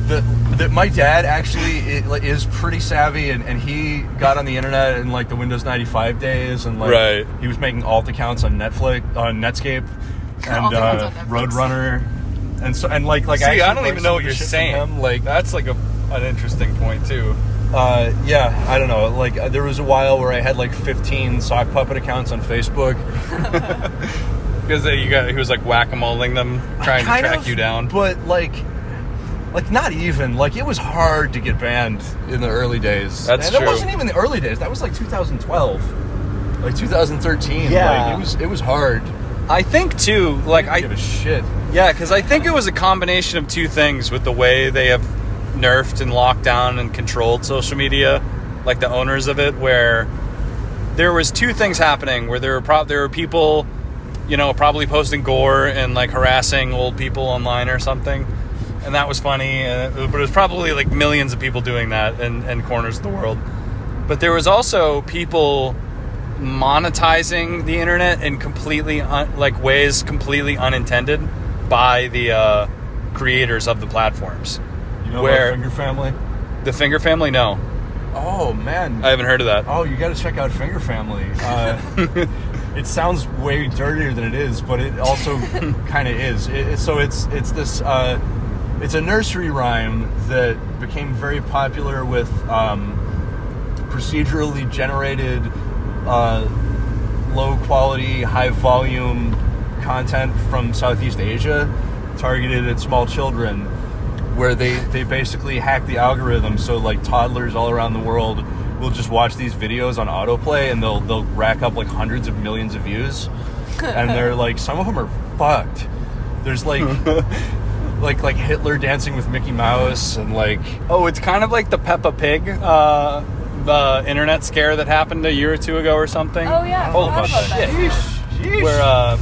that my dad actually is pretty savvy, and he got on the internet in like the Windows 95 days, and like he was making alt accounts on Netscape and Roadrunner, and so and like see, I don't even know what you're saying. Like that's like an interesting point too. Yeah, I don't know. Like there was a while where I had like 15 sock puppet accounts on Facebook because he was like whack-a-moling them, trying to track you down. But like not even like it was hard to get banned in the early days. That's true. It wasn't even the early days. That was like 2012, like 2013. Yeah, like it was hard. I think too. Like I give a shit. Yeah, because I think it was a combination of two things with the way they have nerfed and locked down and controlled social media, like the owners of it, where there was two things happening where there were people, you know, probably posting gore and like harassing old people online or something, and that was funny, but it was probably like millions of people doing that in corners of the world. But there was also people monetizing the internet in completely ways completely unintended by the creators of the platforms. You know where about Finger Family? The Finger Family? No. Oh, man. I haven't heard of that. Oh, you got to check out Finger Family. It sounds way dirtier than it is, but it also kind of is. It's this. It's a nursery rhyme that became very popular with procedurally generated, low quality, high volume content from Southeast Asia, targeted at small children, where they basically hack the algorithm so like toddlers all around the world will just watch these videos on autoplay and they'll rack up like hundreds of millions of views. And they're like, some of them are fucked. There's like like Hitler dancing with Mickey Mouse and like... Oh, it's kind of like the Peppa Pig the internet scare that happened a year or two ago or something. Oh yeah, I forgot about that. Sheesh. Where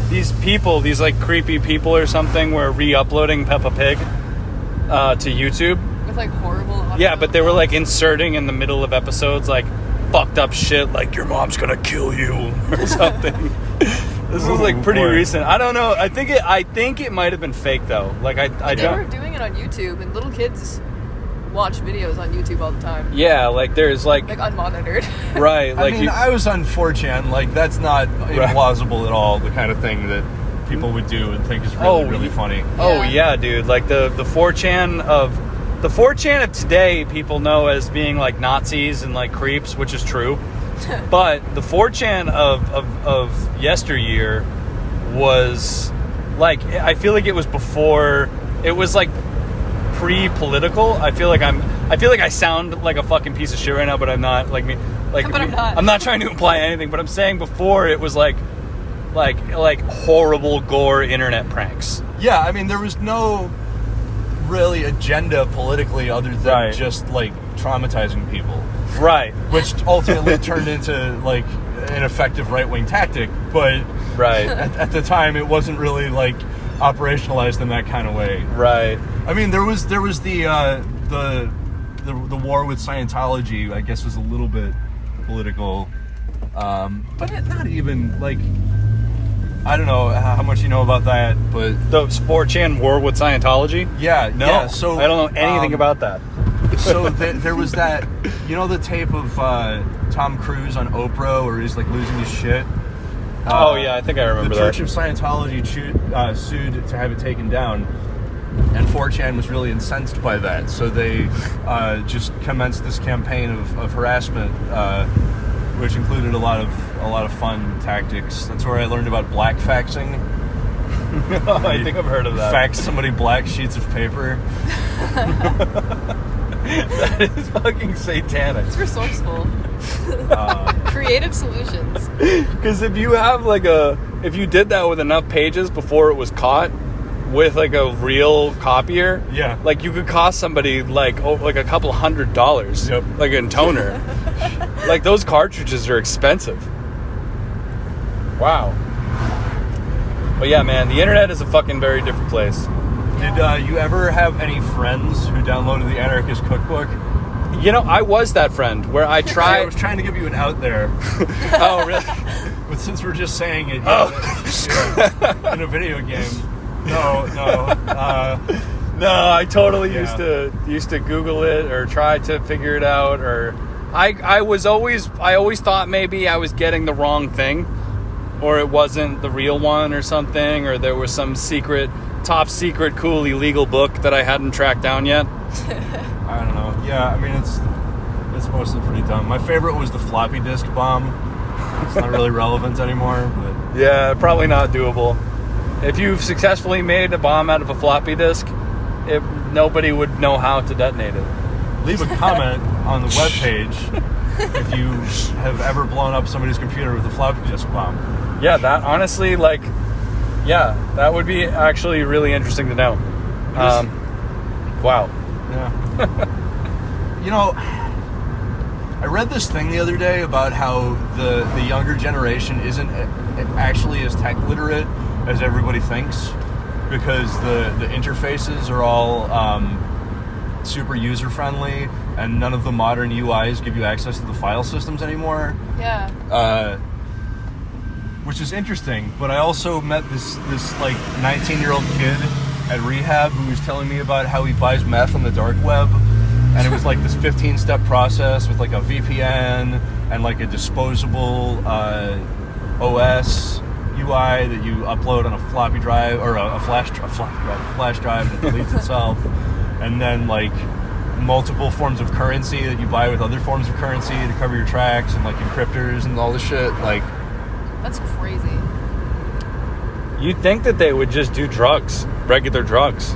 these people, these like creepy people or something, were re-uploading Peppa Pig to YouTube. With like horrible audio. Yeah, but they were like inserting in the middle of episodes like fucked up shit like your mom's gonna kill you or something. This was like pretty recent. I don't know. I think it might have been fake though. Like I They don't. were doing it on YouTube, and little kids watch videos on YouTube all the time. Yeah, like there's like unmonitored. right. Like I mean, I was on 4chan. Like that's not implausible at all. The kind of thing that people would do and think is really funny. Oh yeah, dude. Like the 4chan of today, people know as being like Nazis and like creeps, which is true. But the 4chan of yesteryear was like, I feel like it was before, it was like pre-political. I feel like I sound like a fucking piece of shit right now, but I'm not. But I'm not. I'm not trying to imply anything, but I'm saying before it was like horrible gore internet pranks. Yeah, I mean, there was no really agenda politically other than just like traumatizing people. Right. Which ultimately turned into like an effective right-wing tactic, but at the time it wasn't really like operationalized in that kind of way. Right. I mean, there was the war with Scientology, I guess, was a little bit political, but not even like, I don't know how much you know about that, but the 4chan war with Scientology. Yeah, no. Yeah, so I don't know anything about that. So there was that, you know, the tape of Tom Cruise on Oprah where he's like losing his shit. Oh yeah, I think I remember that. The Church of that. Scientology sued to have it taken down, and 4chan was really incensed by that. So they just commenced this campaign of harassment, which included a lot of fun tactics. That's where I learned about black faxing. I think I've heard of that. Fax somebody black sheets of paper. That is fucking satanic. It's resourceful. Creative solutions. Because if you have if you did that with enough pages before it was caught with like a real copier, yeah, like you could cost somebody like a couple $100, yep, like in toner. Like those cartridges are expensive. Wow. But yeah, man, the internet is a fucking very different place. Did you ever have any friends who downloaded the Anarchist Cookbook? You know, I was that friend where I tried... I was trying to give you an out there. Oh, really? But since we're just saying it in a video game, no. No, I totally used to Google it or try to figure it out, or I always thought maybe I was getting the wrong thing, or it wasn't the real one or something, or there was some top secret cool illegal book that I hadn't tracked down yet. I don't know. Yeah, I mean it's mostly pretty dumb. My favorite was the floppy disk bomb. It's not really relevant anymore, but yeah, probably not doable. If you've successfully made a bomb out of a floppy disk, nobody would know how to detonate it. Leave a comment on the webpage if you have ever blown up somebody's computer with a floppy disk bomb. Yeah, that honestly, that would be actually really interesting to know. Wow. Yeah. You know, I read this thing the other day about how the younger generation isn't actually as tech literate as everybody thinks, because the interfaces are all super user friendly, and none of the modern UIs give you access to the file systems anymore. Yeah. Which is interesting, but I also met this like 19-year-old kid at rehab who was telling me about how he buys meth on the dark web, and it was like this 15-step process with like a VPN and like a disposable OS UI that you upload on a floppy drive or a flash drive that deletes itself, and then like multiple forms of currency that you buy with other forms of currency to cover your tracks, and like encryptors and all this shit. Like, That's crazy. You'd think that they would just do drugs, regular drugs.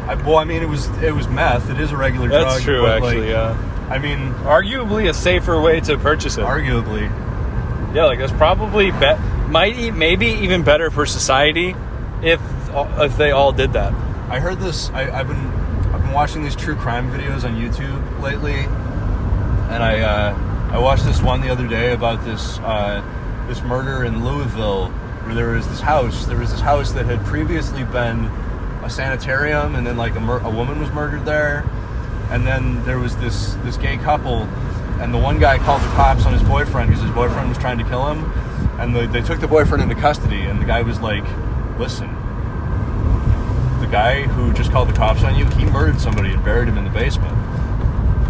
I mean, it was meth. It is a regular drug. That's true, but, actually. like, Yeah. I mean, Arguably a safer way to purchase it. arguably. Yeah, like that's probably maybe even better for society if they all did that. I heard this. I've been watching these true crime videos on YouTube lately, and I watched this one the other day about this murder in Louisville, where there was this house that had previously been a sanitarium, and then like a woman was murdered there, and then there was this gay couple, and the one guy called the cops on his boyfriend because his boyfriend was trying to kill him, and they took the boyfriend into custody, and the guy was like, listen, the guy who just called the cops on you, he murdered somebody and buried him in the basement.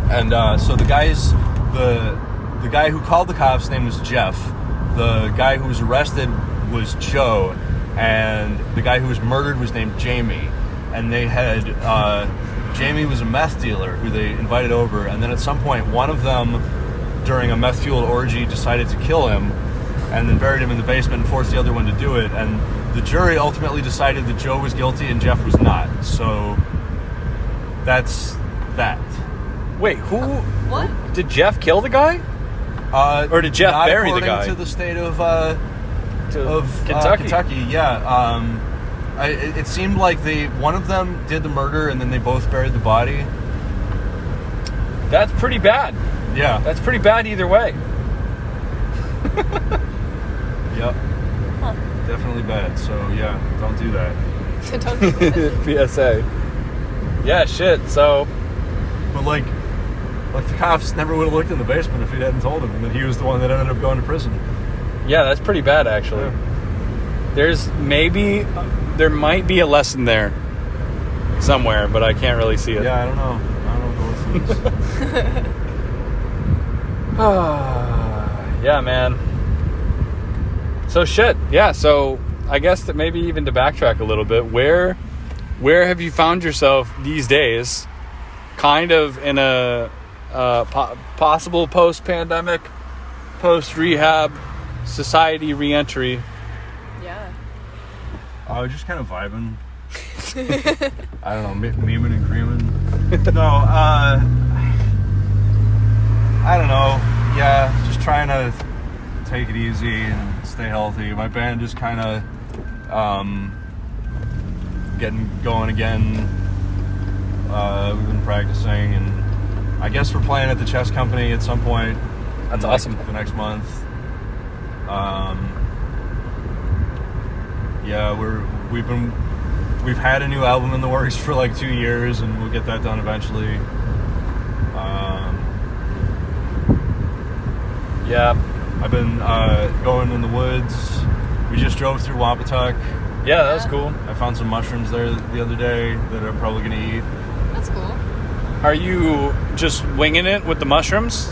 And so the guy who called the cops' name was Jeff. The guy who was arrested was Joe, and the guy who was murdered was named Jamie. And they had Jamie was a meth dealer who they invited over, and then at some point one of them, during a meth-fueled orgy, decided to kill him and then buried him in the basement and forced the other one to do it. And the jury ultimately decided that Joe was guilty and Jeff was not. So that's that. Wait, who? What? Did Jeff kill the guy? Or did Jeff not bury the guy? According to the state of Kentucky. Kentucky, yeah. It seemed like one of them did the murder and then they both buried the body. That's pretty bad. Yeah. That's pretty bad either way. Yep. Huh. Definitely bad. So yeah, don't do that. Don't do that. PSA. Yeah, shit. So, But like the cops never would have looked in the basement if he hadn't told him, and that he was the one that ended up going to prison. yeah, that's pretty bad actually. Yeah. There might be a lesson there somewhere, but I can't really see it. Yeah, I don't know what the lesson is. Yeah, man. So shit. Yeah, so I guess that maybe even to backtrack a little bit, where have you found yourself these days, kind of in a possible post-pandemic, post-rehab, society re-entry? Yeah. I was just kind of vibing. I don't know, memeing and creaming. No, I don't know. Yeah, just trying to take it easy and stay healthy. My band is kind of getting going again. We've been practicing, and I guess we're playing at the Chess Company at some point. That's awesome. The next month. Yeah, we've had a new album in the works for like 2 years, and we'll get that done eventually. Yeah. I've been going in the woods. We just drove through Wampatuck. Yeah, that was cool. I found some mushrooms there the other day that I'm probably going to eat. That's cool. Are you just winging it with the mushrooms?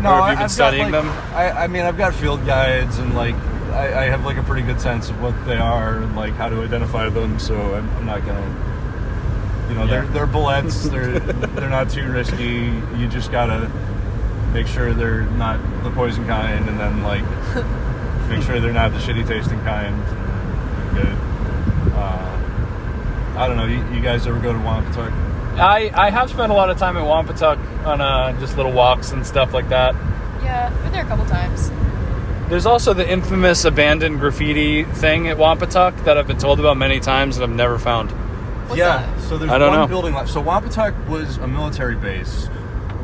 No, or have you been I've studying got, them? I mean, I've got field guides, and like I have like a pretty good sense of what they are and like how to identify them. So I'm not gonna, Yeah. they're bullets. They're not too risky. You just gotta make sure they're not the poison kind, and then like make sure they're not the shitty tasting kind. Good. I don't know. You guys ever go to Wampatuck? I have spent a lot of time at Wampatuck on just little walks and stuff like that. Yeah, been there a couple times. There's also the infamous abandoned graffiti thing at Wampatuck that I've been told about many times and I've never found. What's Yeah. that? So there's I don't one know. building left. So Wampatuck was a military base,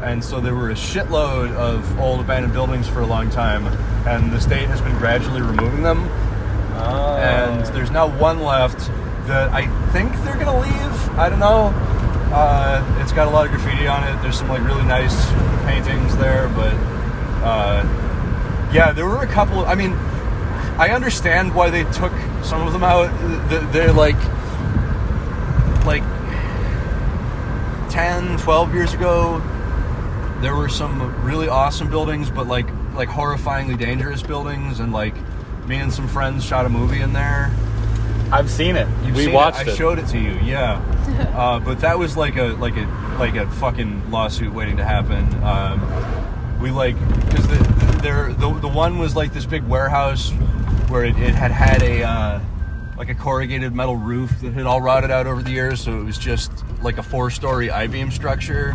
and so there were a shitload of old abandoned buildings for a long time, and the state has been gradually removing them. Oh. And there's now one left that I think they're gonna leave. I don't know. It's got a lot of graffiti on it. There's some like really nice paintings there, but yeah, there were a couple. I mean, I understand why they took some of them out. They're like 10, 12 years ago, there were some really awesome buildings, but like horrifyingly dangerous buildings, and like me and some friends shot a movie in there. I've seen it. We watched it. I showed it to you, yeah. But that was like a fucking lawsuit waiting to happen. We because the one was like this big warehouse where it had a like a corrugated metal roof that had all rotted out over the years, so it was just like a 4-story I-beam structure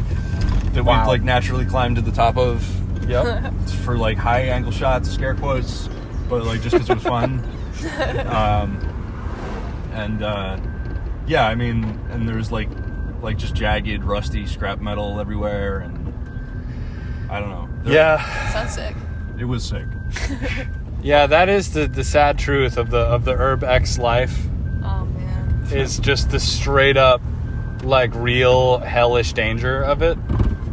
that we'd like naturally climb to the top of. Yep. For like high angle shots, scare quotes, but like just because it was fun. Yeah, I mean, and there was like just jagged, rusty scrap metal everywhere, and I don't know. Sounds sick. It was sick. Yeah, that is the sad truth of the urbex life. Oh man. Is just the straight up like real hellish danger of it.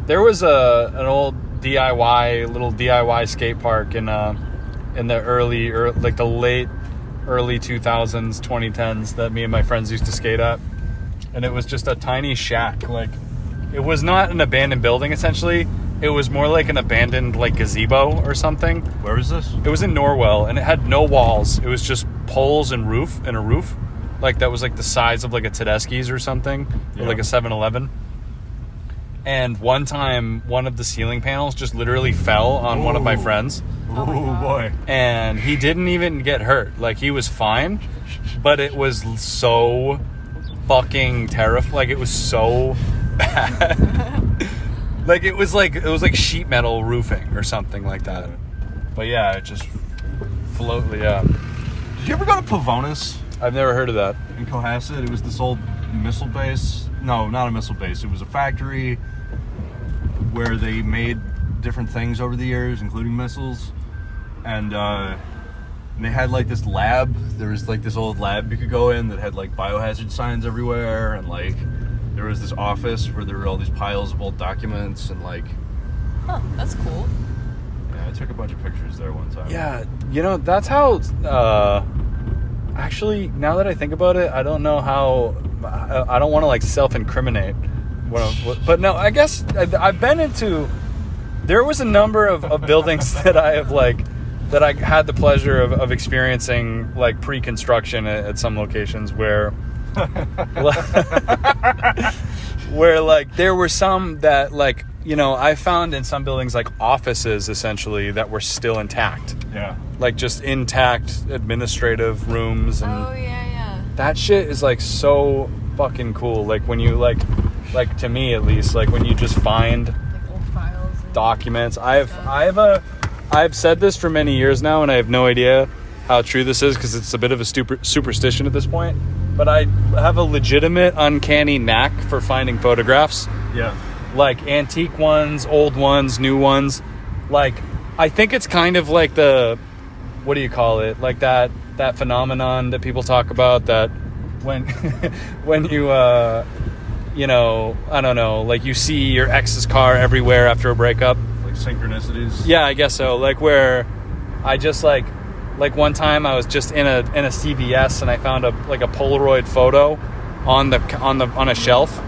There was an old little DIY skate park in the late early 2000s, 2010s that me and my friends used to skate at, and it was just a tiny shack. Like, it was not an abandoned building essentially. It was more like an abandoned like gazebo or something. Where is this? It was in Norwell, and it had no walls. It was just poles and a roof. Like, that was like the size of like a Tedeschi's or something, or like a 7-Eleven. And one time, one of the ceiling panels just literally fell on one of my friends. Oh boy. And he didn't even get hurt. Like, he was fine, but it was so fucking terrifying. Like, it was so bad. Like, it was like sheet metal roofing or something like that. But yeah, it just floated. Yeah. Did you ever go to Pavonis? I've never heard of that. In Cohasset, it was this old missile base. No, not a missile base. It was a factory where they made different things over the years, including missiles. And they had like this lab. There was like this old lab you could go in that had like biohazard signs everywhere, and like there was this office where there were all these piles of old documents, and like... Huh, that's cool. Yeah, I took a bunch of pictures there one time. Yeah, that's how... actually, now that I think about it, I don't know how... I don't want to like self-incriminate. But no, I guess I've been into... There was a number of buildings that I have like... that I had the pleasure of experiencing like pre-construction at some locations where... where like there were some that like I found in some buildings like offices essentially that were still intact. Yeah. Like just intact administrative rooms, and yeah. That shit is like so fucking cool. Like when you like to me at least, like when you just find Like old files and documents. I've said this for many years now, and I have no idea how true this is because it's a bit of a superstition at this point. But I have a legitimate uncanny knack for finding photographs. Yeah. Like antique ones, old ones, new ones. Like, I think it's kind of like what do you call it? Like that phenomenon that people talk about, that when you, I don't know, like you see your ex's car everywhere after a breakup. Like synchronicities. Yeah, I guess so. Like where I just like one time I was just in a CVS and I found a Polaroid photo on a shelf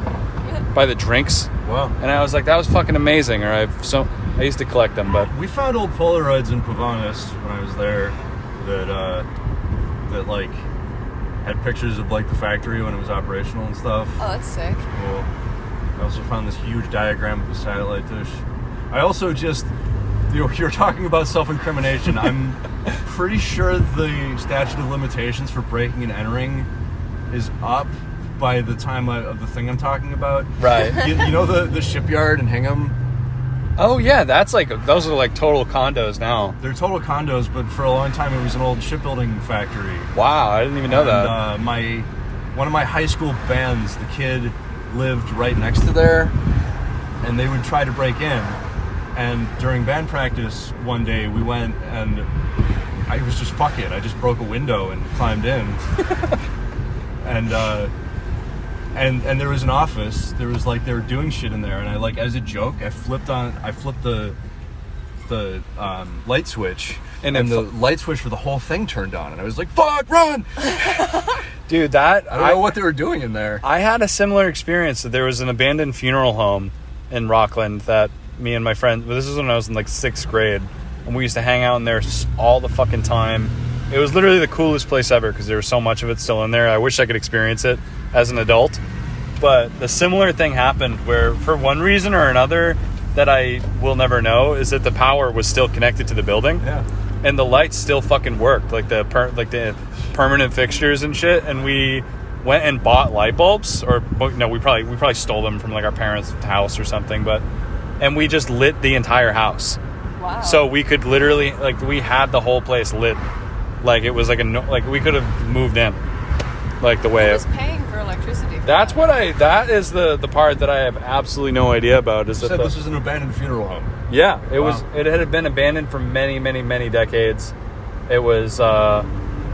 by the drinks. Wow. And I was like, that was fucking amazing. Or I used to collect them, but we found old Polaroids in Pavonis when I was there that like had pictures of like the factory when it was operational and stuff. Oh, that's sick. Cool. I also found this huge diagram of a satellite dish. I also just, you're talking about self-incrimination. I'm pretty sure the statute of limitations for breaking and entering is up by the time of the thing I'm talking about. Right. You know the shipyard in Hingham? Oh yeah, those are like total condos now. They're total condos, but for a long time it was an old shipbuilding factory. Wow, I didn't even know that. One of my high school bands, the kid lived right next to there, and they would try to break in. And during band practice one day, we went, and I was just fuck it. I just broke a window and climbed in. and there was an office. There was like they were doing shit in there, and I like as a joke, I flipped the light switch, and the light switch for the whole thing turned on, and I was like, "Fuck, run!" Dude, I don't know what they were doing in there. I had a similar experience. There was an abandoned funeral home in Rockland that me and my friend. This is when I was in like 6th grade, and we used to hang out in there all the fucking time. It was literally the coolest place ever because there was so much of it still in there. I wish I could experience it as an adult, but the similar thing happened where, for one reason or another that I will never know, is that the power was still connected to the building. Yeah. And the lights still fucking worked, like the permanent fixtures and shit. And we went and bought light bulbs, or no, we probably stole them from like our parents' house or something. And we just lit the entire house. Wow. So we could literally, like, we had the whole place lit, like it was like we could have moved in, like the way I was paying for electricity. That's what that is the part that I have absolutely no idea about. Is that this is an abandoned funeral home? Yeah, it had been abandoned for many, many, many decades. It was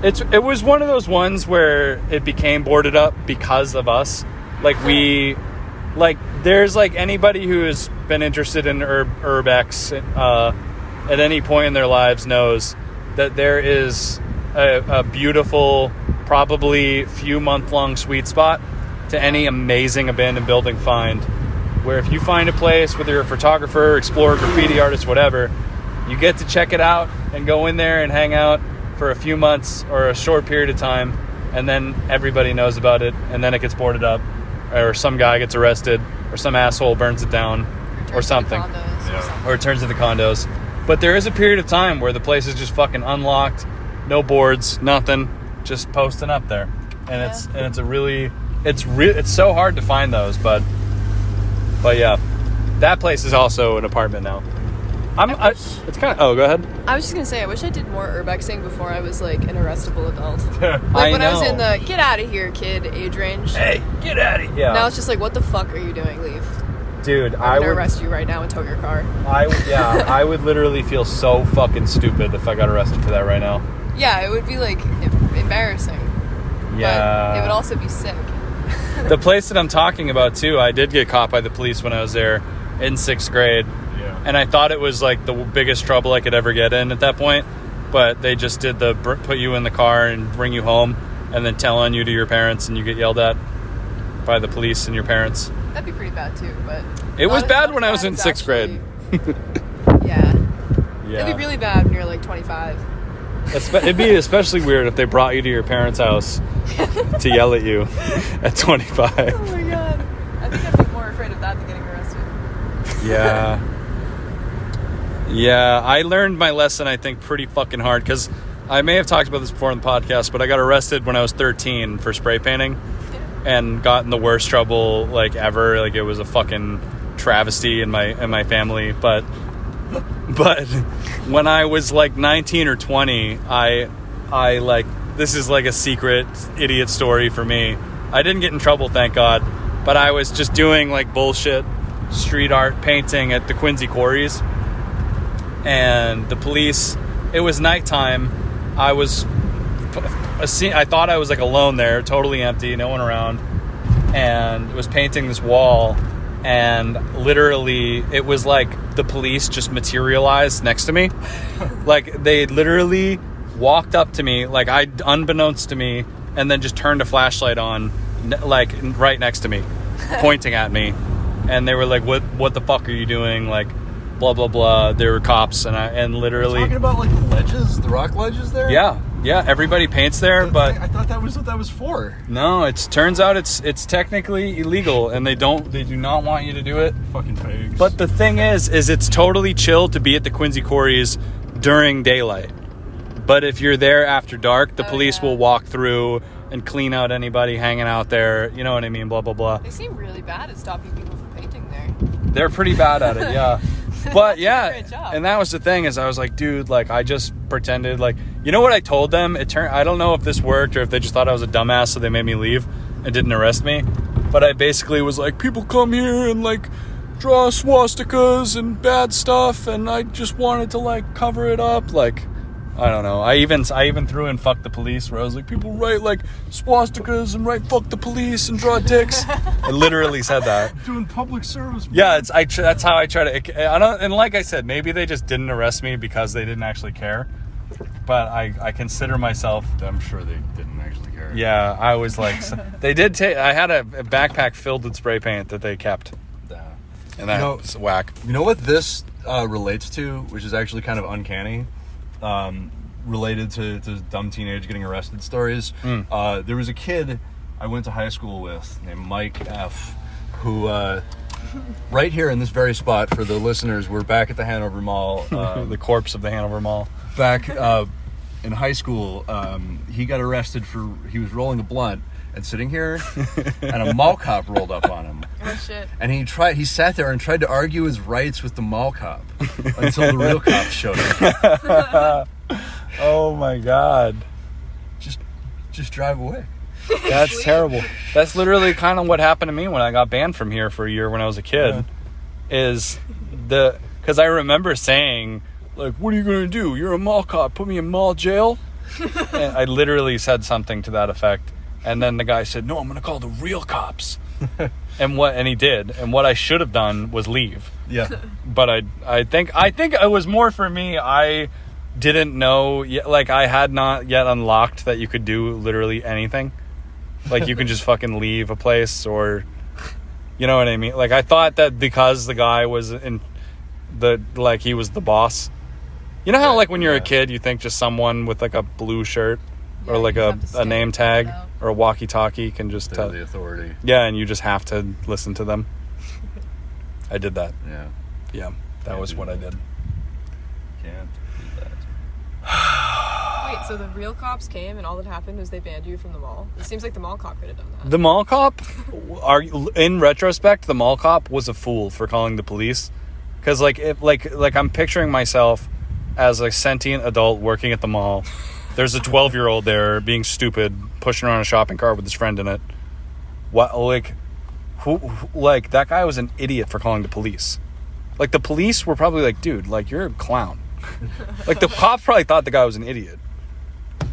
it was one of those ones where it became boarded up because of us. Like there's like anybody who has been interested in urbex at any point in their lives knows that there is a beautiful, probably few month-long sweet spot to any amazing abandoned building find, where if you find a place, whether you're a photographer, explorer, graffiti artist, whatever, you get to check it out and go in there and hang out for a few months or a short period of time, and then everybody knows about it, and then it gets boarded up, or some guy gets arrested, or some asshole burns it down, or something. Or it turns into condos. But there is a period of time where the place is just fucking unlocked, no boards, nothing, just posting up there. And it's so hard to find those, but yeah, that place is also an apartment now. It's kind of. Oh, go ahead. I was just gonna say, I wish I did more urbexing before I was like an arrestable adult. I when I was in the "get out of here, kid" age range. Hey, get out of here! Yeah. Now it's just like, what the fuck are you doing? Leave. Dude, I'm gonna arrest you right now and tow your car. I would literally feel so fucking stupid if I got arrested for that right now. Yeah, it would be like embarrassing. Yeah. But it would also be sick. The place that I'm talking about too, I did get caught by the police when I was there in 6th grade. Yeah. And I thought it was like the biggest trouble I could ever get in at that point. But they just did put you in the car and bring you home and then tell on you to your parents, and you get yelled at by the police and your parents. That'd be pretty bad too, but... It was bad when I was in 6th grade. Yeah. Yeah. It'd be really bad when you're like 25. It'd be especially weird if they brought you to your parents' house to yell at you at 25. Oh my god. I think I'd be more afraid of that than getting arrested. Yeah. Yeah, I learned my lesson, I think, pretty fucking hard, because I may have talked about this before in the podcast, but I got arrested when I was 13 for spray painting and got in the worst trouble like ever. Like, it was a fucking travesty in my family. But when I was like 19 or 20, I like, this is like a secret idiot story for me. I didn't get in trouble, thank God, but I was just doing like bullshit street art painting at the Quincy Quarries, and the police, it was nighttime. I thought I was like alone there, totally empty, no one around, and was painting this wall, and literally it was like the police just materialized next to me. Like, they literally walked up to me, like, unbeknownst to me, and then just turned a flashlight on, like, right next to me, pointing at me. And they were like, what the fuck are you doing? Like, blah, blah, blah. There were cops, and literally... You're talking about, like, the ledges? The rock ledges there? Yeah, everybody paints there, but... I thought that was what that was for. No, it turns out it's technically illegal, and they do not want you to do it. Fucking pigs. But the thing is it's totally chill to be at the Quincy Quarries during daylight. But if you're there after dark, the police will walk through and clean out anybody hanging out there. You know what I mean? Blah, blah, blah. They seem really bad at stopping people from painting there. They're pretty bad at it, yeah. But yeah, Great job. and that was the thing, is I was like, dude, like, I just pretended, like, you know what I told them? I don't know if this worked or if they just thought I was a dumbass, so they made me leave and didn't arrest me. But I basically was like, people come here and, like, draw swastikas and bad stuff, and I just wanted to, like, cover it up. Like, I don't know. I even threw in "fuck the police," where I was like, people write like swastikas and write "fuck the police" and draw dicks. I literally said that. Doing public service. Yeah, that's how I try to. I don't, and like I said, maybe they just didn't arrest me because they didn't actually care. But I consider myself. I'm sure they didn't actually care. Yeah, I was like, they did take. I had a backpack filled with spray paint that they kept, and that was whack. You know what this relates to, which is actually kind of uncanny. Related to dumb teenage getting arrested stories. There was a kid I went to high school with named Mike F, who right here in this very spot, for the listeners, we're back at the Hanover Mall. The corpse of the Hanover Mall. Back in high school, he got arrested he was rolling a blunt and sitting here, and a mall cop rolled up on him. Oh shit! And he sat there and tried to argue his rights with the mall cop until the real cop showed up. Oh my god! Just drive away. That's terrible. That's literally kind of what happened to me when I got banned from here for a year when I was a kid. Because I remember saying, like, "What are you gonna do? You're a mall cop. Put me in mall jail." And I literally said something to that effect. And then the guy said, "No, I'm going to call the real cops." And he did. And what I should have done was leave. Yeah. But I think it was more for me. I didn't know yet, like I had not yet unlocked that you could do literally anything. Like you can just fucking leave a place, or you know what I mean? Like I thought that because the guy was he was the boss. You know how like when you're a kid you think just someone with like a blue shirt or like a name tag or a walkie-talkie can just tell the authority. Yeah, and you just have to listen to them. I did that. Yeah, that was what I did. Can't do that. Wait, so the real cops came and all that happened was they banned you from the mall? It seems like the mall cop could have done that. The mall cop, in retrospect, the mall cop was a fool for calling the police. Because like I'm picturing myself as a sentient adult working at the mall. There's a 12-year-old there being stupid, pushing around a shopping cart with his friend in it. What, that guy was an idiot for calling the police. Like, the police were probably like, dude, like, you're a clown. Like, the cops probably thought the guy was an idiot. You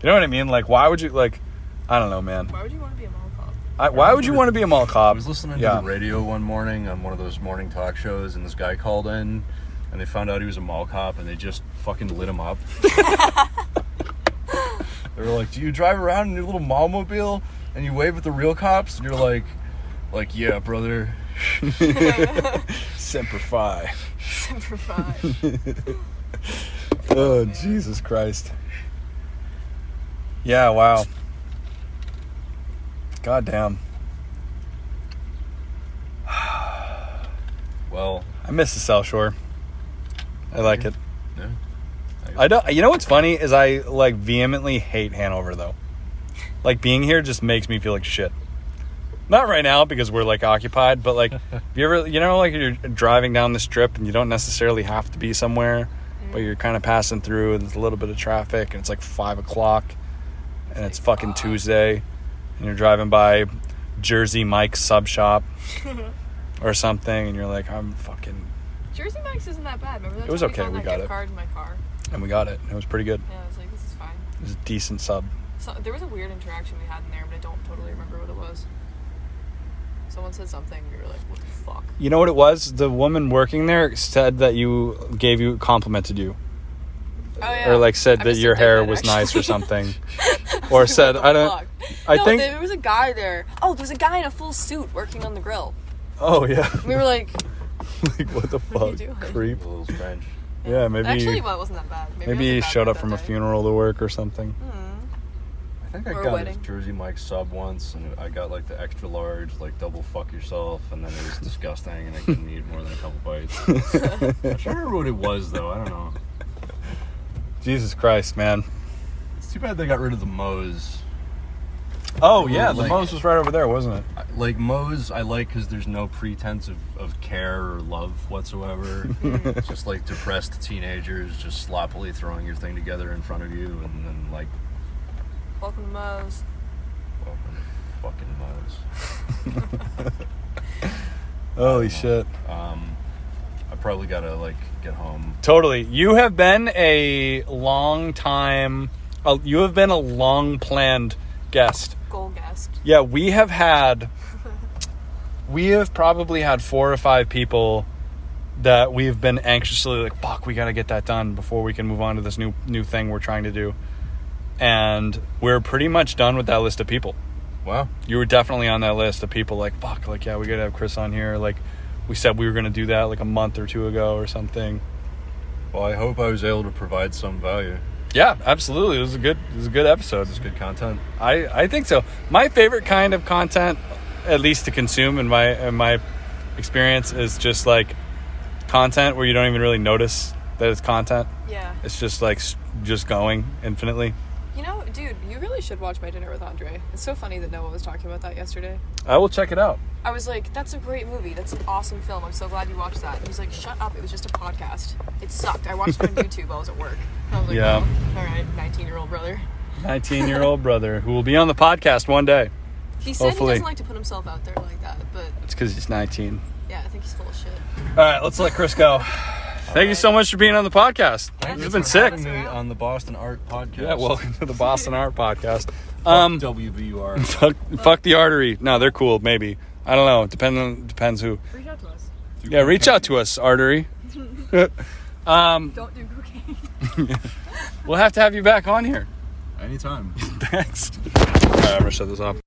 know what I mean? Like, why would you, like, I don't know, man. Why would you want to be a mall cop? Why would you want to be a mall cop? I was listening to the radio one morning on one of those morning talk shows, and this guy called in, and they found out he was a mall cop, and they just fucking lit him up. They were like, "Do you drive around in your little mall-mobile and you wave at the real cops?" And you're like, "Yeah, brother." Semper Fi. Semper Fi. Oh, Jesus Christ. Yeah, wow. God damn. Well, I miss the South Shore. I like it. Yeah. I don't. You know what's funny is I like vehemently hate Hanover though. Like being here just makes me feel like shit. Not right now because we're like occupied, but like if you ever, like you're driving down the strip and you don't necessarily have to be somewhere, but you're kind of passing through and there's a little bit of traffic and it's like 5:00 and it's fucking Tuesday and you're driving by Jersey Mike's sub shop or something and you're like, I'm fucking. Jersey Mike's isn't that bad. Remember that? It was time okay. found We that got gift it. Card in my car. And we got it. It was pretty good. Yeah, I was like, this is fine. It was a decent sub. So, there was a weird interaction we had in there, but I don't totally remember what it was. Someone said something, we were like, what the fuck? You know what it was? The woman working there said that complimented you. Oh, yeah. Or like said that your hair was actually. nice or something. Or said, I think there was a guy there. Oh, there was a guy in a full suit working on the grill. Oh, yeah. We were like, like, what the What are you fuck? doing? Creep. a little strange. Yeah, maybe. Actually, well, it wasn't that bad. Maybe he it wasn't showed that up bad from a that day. funeral to work or something. I think I Or a got wedding. his Jersey Mike sub once, and I got like the extra large, like double fuck yourself, and then it was disgusting, and I couldn't eat more than a couple bites. I don't remember what it was though. I don't know. Jesus Christ, man. It's too bad they got rid of the Moe's. Oh, yeah, the Like- Moe's was right over there, wasn't it? Like Moe's, I like because there's no pretense of care or love whatsoever. It's just like depressed teenagers just sloppily throwing your thing together in front of you, and then like, Welcome to Moe's. welcome to fucking Moe's. Holy shit. I probably gotta like get home. Totally. You have been a long planned guest. Goal guest. Yeah, we have probably had 4 or 5 people that we've been anxiously like, fuck, we got to get that done before we can move on to this new thing we're trying to do. And we're pretty much done with that list of people. Wow. You were definitely on that list of people like, fuck, like, yeah, we got to have Chris on here. Like, we said we were going to do that like a month or 2 ago or something. Well, I hope I was able to provide some value. Yeah, absolutely. It was a good episode. It's good content. I think so. My favorite kind of content, at least to consume in my experience, is just like content where you don't even really notice that it's content. Yeah. It's just like just going infinitely. You know, dude, you really should watch My Dinner with Andre. It's so funny that Noah was talking about that yesterday. I will check it out. I was like, that's a great movie. That's an awesome film. I'm so glad you watched that. And he's like, shut up. It was just a podcast. It sucked. I watched it on YouTube while I was at work. And I was like, Yeah. oh, all right, 19-year-old brother. 19-year-old brother who will be on the podcast one day. He said Hopefully. he doesn't like to put himself out there like that, but It's because he's 19. yeah, I think he's full of shit. All right, let's let Chris go. Thank you so much for being on the podcast. Thank This has you been for sick. having me on the Boston Art Podcast. Yeah, welcome to the Boston Art Podcast. WBUR. Fuck the artery. No, they're cool. Maybe, I don't know. Depends who. Reach out to us. Yeah, reach out to us, artery. Don't do cocaine. We'll have to have you back on here. Anytime. Thanks. All right, I'm gonna shut this off.